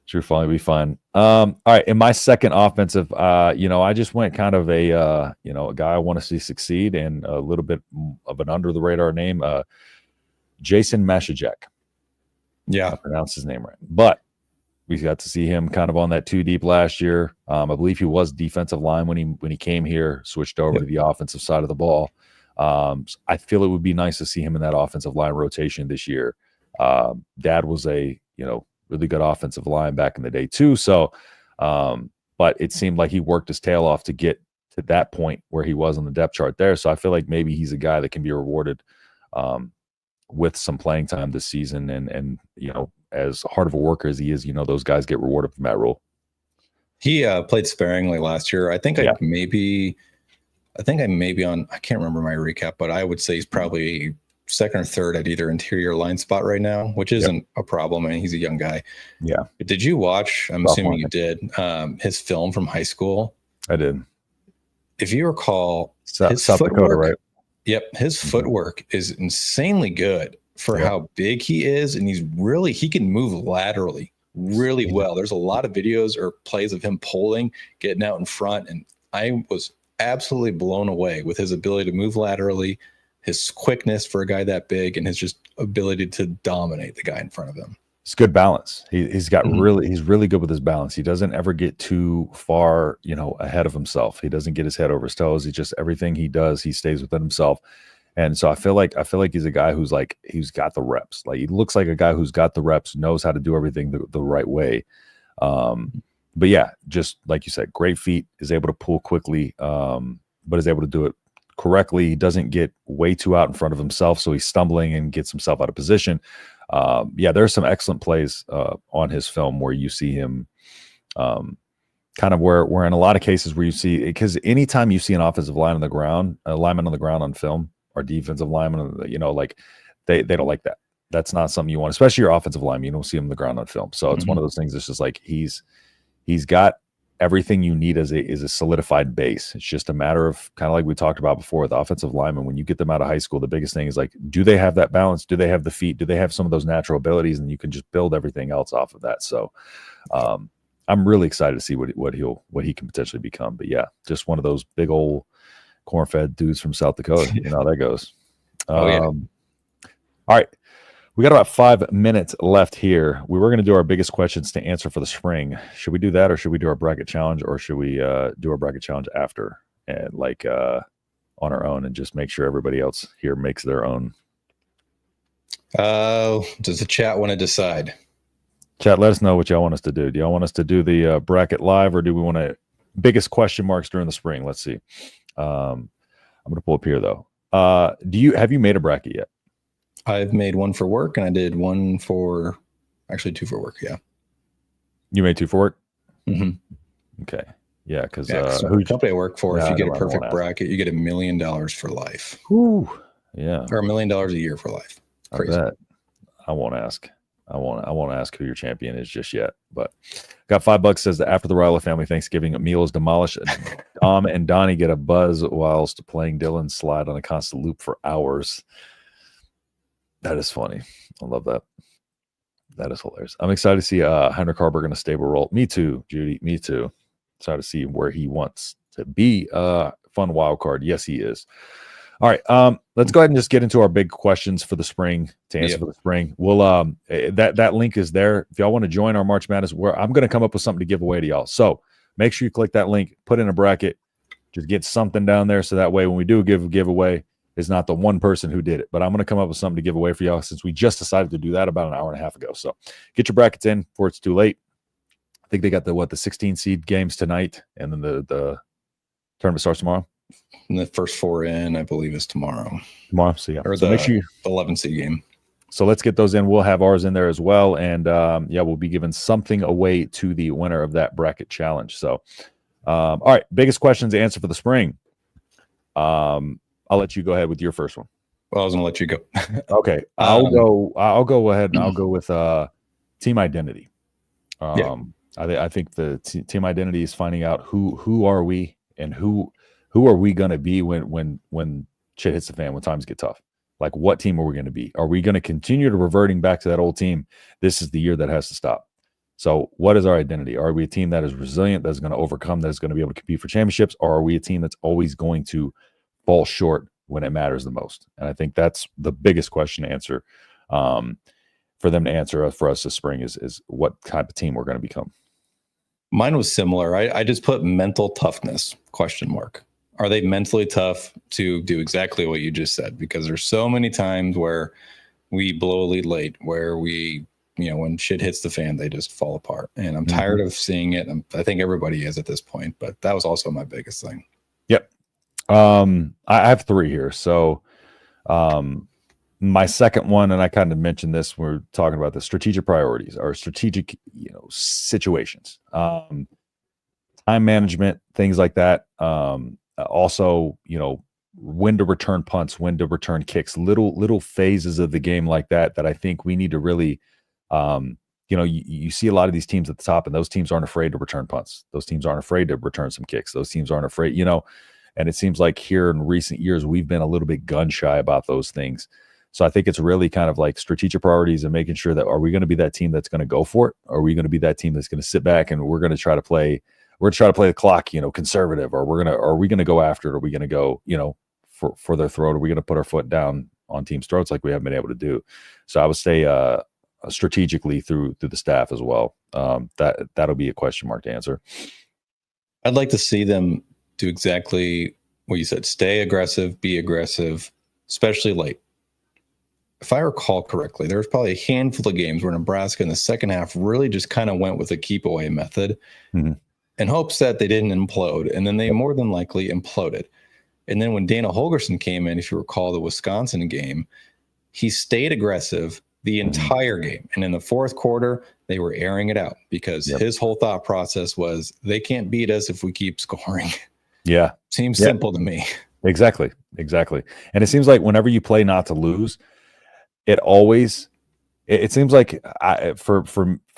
True falling will be fine. All right. In my second offensive, I just went kind of a guy I want to see succeed and a little bit of an under the radar name, Jason Mashajek. Yeah. I pronounced his name right. But we got to see him kind of on that 2 deep last year. I believe he was defensive line when he came here, switched over to the offensive side of the ball. I feel it would be nice to see him in that offensive line rotation this year. Dad was a, really good offensive line back in the day too. So, but it seemed like he worked his tail off to get to that point where he was on the depth chart there. So I feel like maybe he's a guy that can be rewarded with some playing time this season. And as hard of a worker as he is, those guys get rewarded from that role. He played sparingly last year. I think I may be on, I can't remember my recap, but I would say he's probably second or third at either interior line spot right now, which isn't a problem. I mean, he's a young guy. Yeah. But did you watch, I'm assuming you did, his film from high school? I did. If you recall, his South Dakota, right? Yep. His footwork is insanely good for how big he is. And he can move laterally really well. There's a lot of videos or plays of him pulling, getting out in front. And I was absolutely blown away with his ability to move laterally, his quickness for a guy that big, and his just ability to dominate the guy in front of him. It's good balance. He's got he's really good with his balance. He doesn't ever get too far, ahead of himself. He doesn't get his head over his toes. He just, everything he does, he stays within himself. And so I feel like he's a guy who's like, he's got the reps. Like he looks like a guy who's got the reps, knows how to do everything the right way. But yeah, just like you said, great feet, is able to pull quickly, but is able to do it correctly. He doesn't get way too out in front of himself, so he's stumbling and gets himself out of position. There's some excellent plays on his film where you see him kind of where in a lot of cases where you see, because anytime you see an offensive line on the ground, a lineman on the ground on film, or defensive lineman, like they don't like that. That's not something you want, especially your offensive lineman. You don't see him on the ground on film. So it's one of those things that's just like he's got everything you need as a solidified base. It's just a matter of kind of like we talked about before with offensive linemen. When you get them out of high school, the biggest thing is like, do they have that balance? Do they have the feet? Do they have some of those natural abilities? And you can just build everything else off of that. So I'm really excited to see what he can potentially become. But yeah, just one of those big old corn-fed dudes from South Dakota. You know how that goes. Yeah. All right. We got about 5 minutes left here. We were going to do our biggest questions to answer for the spring. Should we do that, or should we do our bracket challenge, or should we do our bracket challenge after and on our own and just make sure everybody else here makes their own? Does the chat want to decide? Chat, let us know what y'all want us to do. Do y'all want us to do the bracket live, or do we want to biggest question marks during the spring? Let's see. I'm going to pull up here though. Have you made a bracket yet? I've made one for work, and I did one for, actually 2 for work. Yeah. You made 2 for work? Mm-hmm. Okay. Yeah, because the company I work for, if you get a I perfect bracket, you get $1 million for life. Ooh, yeah. Or $1 million a year for life. Crazy. I bet. I won't ask. I won't ask who your champion is just yet. But got $5 says that after the Riley family Thanksgiving meal is demolished, Dom and Donnie get a buzz whilst playing Dylan slide on a constant loop for hours. That is funny. I love that. That is hilarious. I'm excited to see Heinrich Harburg in a stable role. Me too, Judy. Me too. Excited to see where he wants to be. Fun wild card. Yes, he is. All right. Let's go ahead and just get into our big questions for the spring to answer for the spring. We'll that link is there. If y'all want to join our March Madness, where I'm going to come up with something to give away to y'all. So make sure you click that link, put in a bracket, just get something down there. So that way, when we do give a giveaway, it's not the one person who did it, but I'm going to come up with something to give away for y'all since we just decided to do that about an hour and a half ago. So get your brackets in before it's too late. I think they got the 16 seed games tonight, and then the tournament starts tomorrow. And the first 4 in, I believe, is tomorrow. So yeah, or so make sure 11 seed game. So let's get those in. We'll have ours in there as well, and we'll be giving something away to the winner of that bracket challenge. So, all right, biggest questions to answer for the spring. I'll let you go ahead with your first one. Well, I was going to let you go. Okay, I'll go ahead and I'll go with team identity. I think the team identity is finding out who are we and who are we going to be when shit hits the fan, when times get tough. Like, what team are we going to be? Are we going to continue to reverting back to that old team? This is the year that has to stop. So what is our identity? Are we a team that is resilient, that's going to overcome, that's going to be able to compete for championships? Or are we a team that's always going to fall short when it matters the most? And I think that's the biggest question to answer for them to answer for us this spring is what type of team we're going to become. Mine was similar. I just put mental toughness, ? Are they mentally tough to do exactly what you just said? Because there's so many times where we blow a lead late, where we, when shit hits the fan, they just fall apart. And I'm tired of seeing it. I think everybody is at this point, but that was also my biggest thing. Yep. I have 3 here. So my second one, and I kind of mentioned this, we're talking about the strategic priorities or strategic, situations, time management, things like that. Also, when to return punts, when to return kicks, little phases of the game like that I think we need to really, you see a lot of these teams at the top, and those teams aren't afraid to return punts. Those teams aren't afraid to return some kicks. Those teams aren't afraid, and it seems like here in recent years, we've been a little bit gun shy about those things. So I think it's really kind of like strategic priorities and making sure that, are we going to be that team that's going to go for it? Or are we going to be that team that's going to sit back and we're going to try to play the clock, conservative, or are we going to go after it? Are we going to go, for their throat? Are we going to put our foot down on teams' throats like we haven't been able to do? So I would say strategically through the staff as well. That'll be a question mark to answer. I'd like to see them do exactly what you said. Stay aggressive, be aggressive, especially late. If I recall correctly, there was probably a handful of games where Nebraska in the second half really just kind of went with a keep away method in hopes that they didn't implode. And then they more than likely imploded. And then when Dana Holgerson came in, if you recall the Wisconsin game, he stayed aggressive the entire game. And in the fourth quarter, they were airing it out because his whole thought process was, they can't beat us if we keep scoring. Yeah. Seems simple to me. Exactly. And it seems like whenever you play not to lose, it seems like for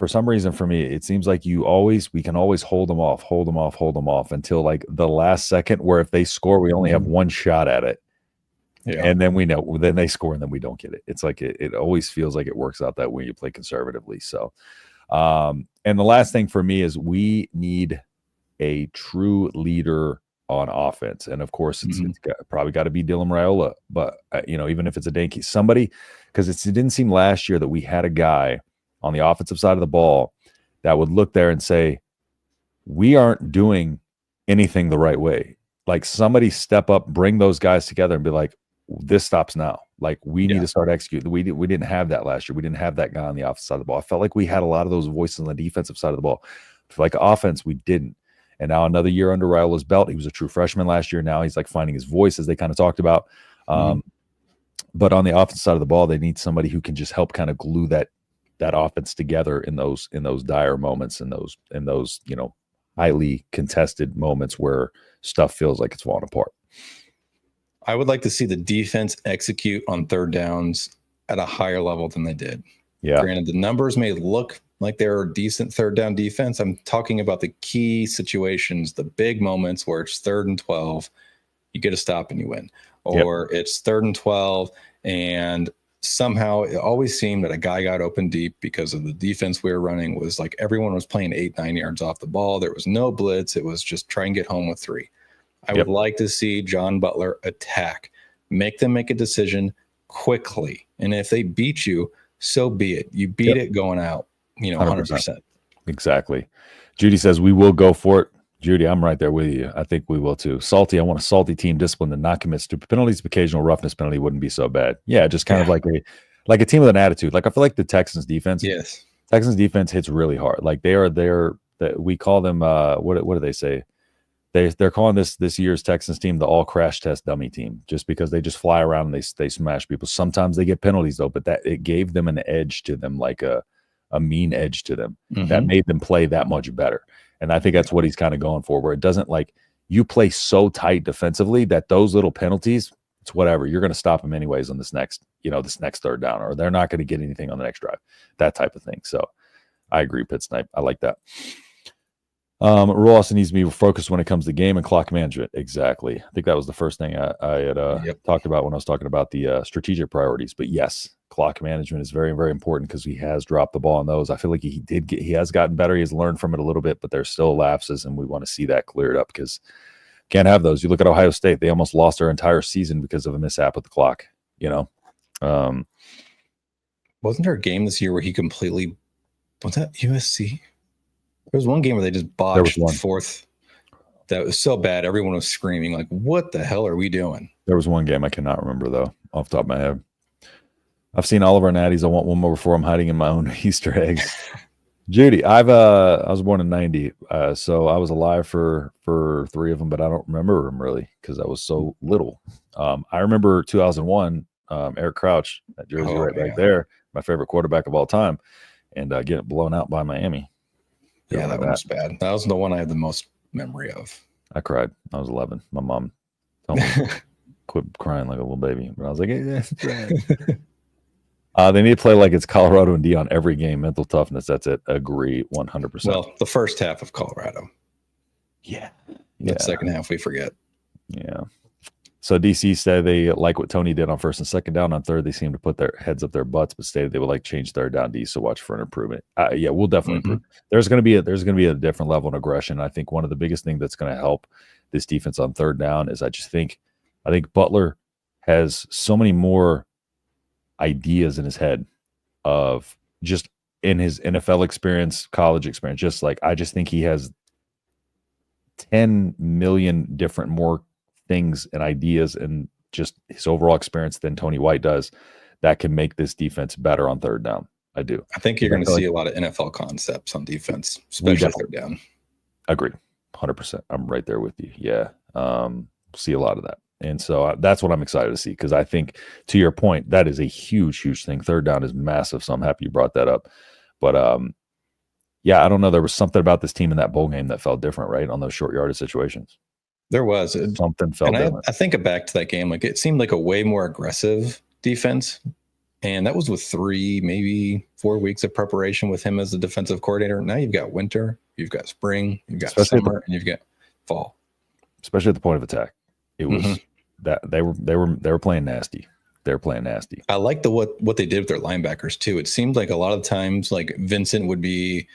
some reason for me, it seems like we can always hold them off until like the last second, where if they score, we only have one shot at it. Yeah. And then then they score and then we don't get it. It's like, it always feels like it works out that way you play conservatively. So And the last thing for me is we need a true leader on offense. And of course, it's probably got to be Dylan Raiola. But, even if it's a Danke, somebody, because it didn't seem last year that we had a guy on the offensive side of the ball that would look there and say, we aren't doing anything the right way. Like somebody step up, bring those guys together and be like, this stops now. Like we need to start executing. We didn't have that last year. We didn't have that guy on the offensive side of the ball. I felt like we had a lot of those voices on the defensive side of the ball. Like offense, we didn't. And now another year under Raiola's belt. He was a true freshman last year. Now he's like finding his voice, as they kind of talked about. But on the offensive side of the ball, they need somebody who can just help kind of glue that offense together in those dire moments, in those highly contested moments where stuff feels like it's falling apart. I would like to see the defense execute on third downs at a higher level than they did. Yeah. Granted, the numbers may look like they're a decent third down defense. I'm talking about the key situations, the big moments where it's 3rd and 12, you get a stop and you win. Or it's 3rd and 12, and somehow it always seemed that a guy got open deep because of the defense we were running. Was like everyone was playing 8-9 yards off the ball. There was no blitz. It was just try and get home with 3. I would like to see John Butler attack, make them make a decision quickly. And if they beat you, so be it. You beat it going out, 100%. Exactly. Judy says, we will go for it. Judy, I'm right there with you. I think we will too. Salty, I want a salty team discipline to not commit stupid penalties. Occasional roughness penalty wouldn't be so bad. Yeah, just kind of like a team with an attitude. Like I feel like the Texans defense. Yes. Texans defense hits really hard. Like they are there. That we call them. What do they say? They're calling this year's Texans team the all crash test dummy team, just because they just fly around and they smash people. Sometimes they get penalties though, but that it gave them an edge to them, like a mean edge to them that made them play that much better. And I think that's what he's kind of going for, where it doesn't like you play so tight defensively that those little penalties, it's whatever. You're going to stop them anyways on this next third down, or they're not going to get anything on the next drive, that type of thing. So I agree, Pit Snipe. I like that. Ross needs to be focused when it comes to game and clock management. Exactly. I think that was the first thing I had talked about when I was talking about the strategic priorities. But yes, clock management is very, very important because he has dropped the ball on those. I feel like he has gotten better. He has learned from it a little bit, but there's still lapses, and we want to see that cleared up because can't have those. You look at Ohio State; they almost lost their entire season because of a mishap with the clock. Wasn't there a game this year where he completely was that USC? There was one game where they just botched the fourth. That was so bad. Everyone was screaming, like, what the hell are we doing? There was one game I cannot remember, though, off the top of my head. I've seen all of our natties. I want one more before I'm hiding in my own Easter eggs. Judy, I was born in 90, so I was alive for 3 of them, but I don't remember them really because I was so little. I remember 2001, Eric Crouch, that jersey back there, my favorite quarterback of all time, and getting blown out by Miami. Yeah, that one was bad. That was the one I had the most memory of. I cried. I was 11. My mom told me quit crying like a little baby. But I was like, they need to play like it's Colorado and Dion every game. Mental toughness. That's it. Agree 100%. Well, the first half of Colorado. Yeah. The second half we forget. Yeah. So DC said they like what Tony did on 1st and 2nd down. On 3rd, they seem to put their heads up their butts, but stated they would like change 3rd down D. So watch for an improvement. Yeah, we'll definitely improve. There's going to be a different level of aggression. I think one of the biggest things that's going to help this defense on 3rd down is I think Butler has so many more ideas in his head of just in his NFL experience, college experience. Just like I just think he has 10 million different more things and ideas and just his overall experience than Tony White does that can make this defense better on 3rd down. I do. I think you're going to see a lot of NFL concepts on defense, especially 3rd down. Agree. 100%. I'm right there with you. Yeah. See a lot of that. And so that's what I'm excited to see because I think, to your point, that is a huge, huge thing. 3rd down is massive, so I'm happy you brought that up. But, yeah, I don't know. There was something about this team in that bowl game that felt different, right, on those short yardage situations. There was. Something felt different. I think back to that game. Like it seemed like a way more aggressive defense. And that was with 3, maybe 4 weeks of preparation with him as the defensive coordinator. Now you've got winter, you've got spring, you've got summer, and you've got fall. Especially at the point of attack. It was that they were playing nasty. they're playing nasty. I like what they did with their linebackers too. It seemed like a lot of times, like Vincent would be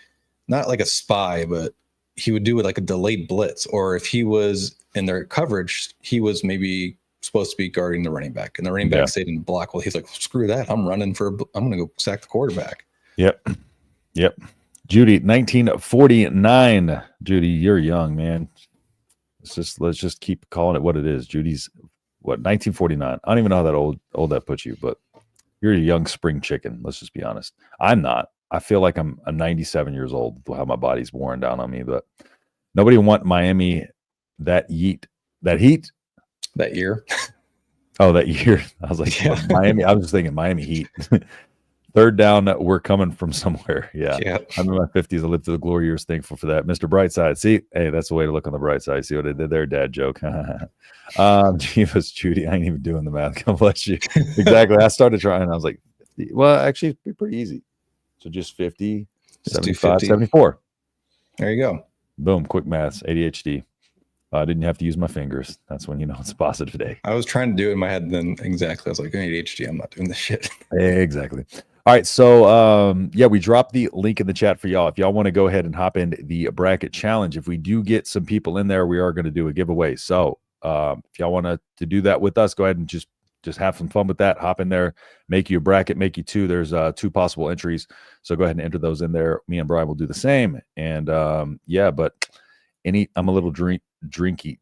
not like a spy, but he would do it like a delayed blitz, or if he was in their coverage, he was maybe supposed to be guarding the running back, and the running back stayed in the block. Well, he's like, screw that, I'm going to go sack the quarterback. Yep. Judy, 1949. Judy, you're young, man. Let's just keep calling it what it is. Judy's 1949. I don't even know how that old that puts you, but you're a young spring chicken. Let's just be honest. I'm not. I feel like I'm 97 years old, how my body's worn down on me, but nobody want Miami that heat. That year. Oh, that year. I was like, Miami. I was just thinking Miami Heat. Third down, we're coming from somewhere. Yeah. I'm in my 50s. I lived through the glory years. Thankful for that. Mr. Brightside. See, hey, that's the way to look on the bright side. See what I did there? Dad joke. Jeebus, Judy. I ain't even doing the math. God bless you. Exactly. I started trying. I was like, well, actually, it's pretty easy. So just 50, 75, 74. There you go. Boom. Quick maths. ADHD. I didn't have to use my fingers. That's when you know it's a positive day. I was trying to do it in my head, then exactly. I was like, ADHD, I'm not doing this shit. Exactly. All right. So, we dropped the link in the chat for y'all. If y'all want to go ahead and hop in the bracket challenge, if we do get some people in there, we are going to do a giveaway. So, if y'all want to do that with us, go ahead and just have some fun with that. Hop in there, make you a bracket, make you two. There's 2 possible entries. So go ahead and enter those in there. Me and Brian will do the same. And but I'm a little drinky.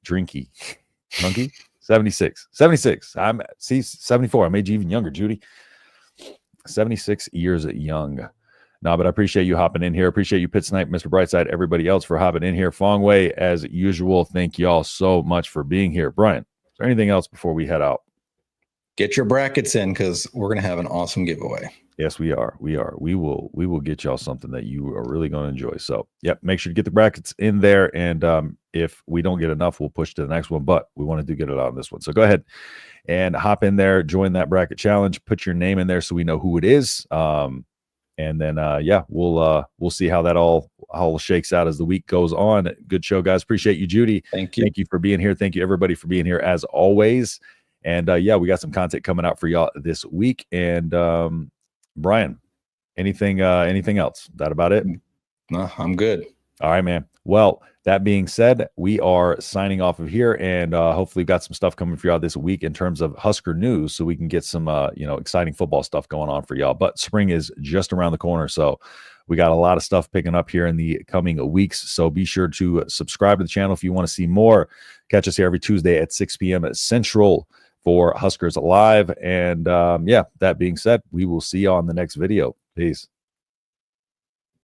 Monkey? 76. I'm 74. I made you even younger, Judy. 76 years young. No, but I appreciate you hopping in here. Appreciate you, Pit Snipe, Mr. Brightside, everybody else for hopping in here. Fong Wei, as usual, thank y'all so much for being here. Brian, is there anything else before we head out? Get your brackets in, because we're going to have an awesome giveaway. Yes, we are. We will get y'all something that you are really going to enjoy. So, make sure to get the brackets in there. And if we don't get enough, we'll push to the next one. But we want to get it on this one. So go ahead and hop in there, join that bracket challenge, put your name in there so we know who it is. And then we'll see how that all shakes out as the week goes on. Good show, guys. Appreciate you, Judy. Thank you. Thank you for being here. Thank you, everybody, for being here as always. And we got some content coming out for y'all this week. And Brian, anything else? That about it? No, I'm good. All right, man. Well, that being said, we are signing off of here, and hopefully we've got some stuff coming for y'all this week in terms of Husker news, so we can get some exciting football stuff going on for y'all. But spring is just around the corner, so we got a lot of stuff picking up here in the coming weeks. So be sure to subscribe to the channel if you want to see more. Catch us here every Tuesday at 6 p.m. Central for Huskers Live. And that being said, we will see you on the next video. Peace.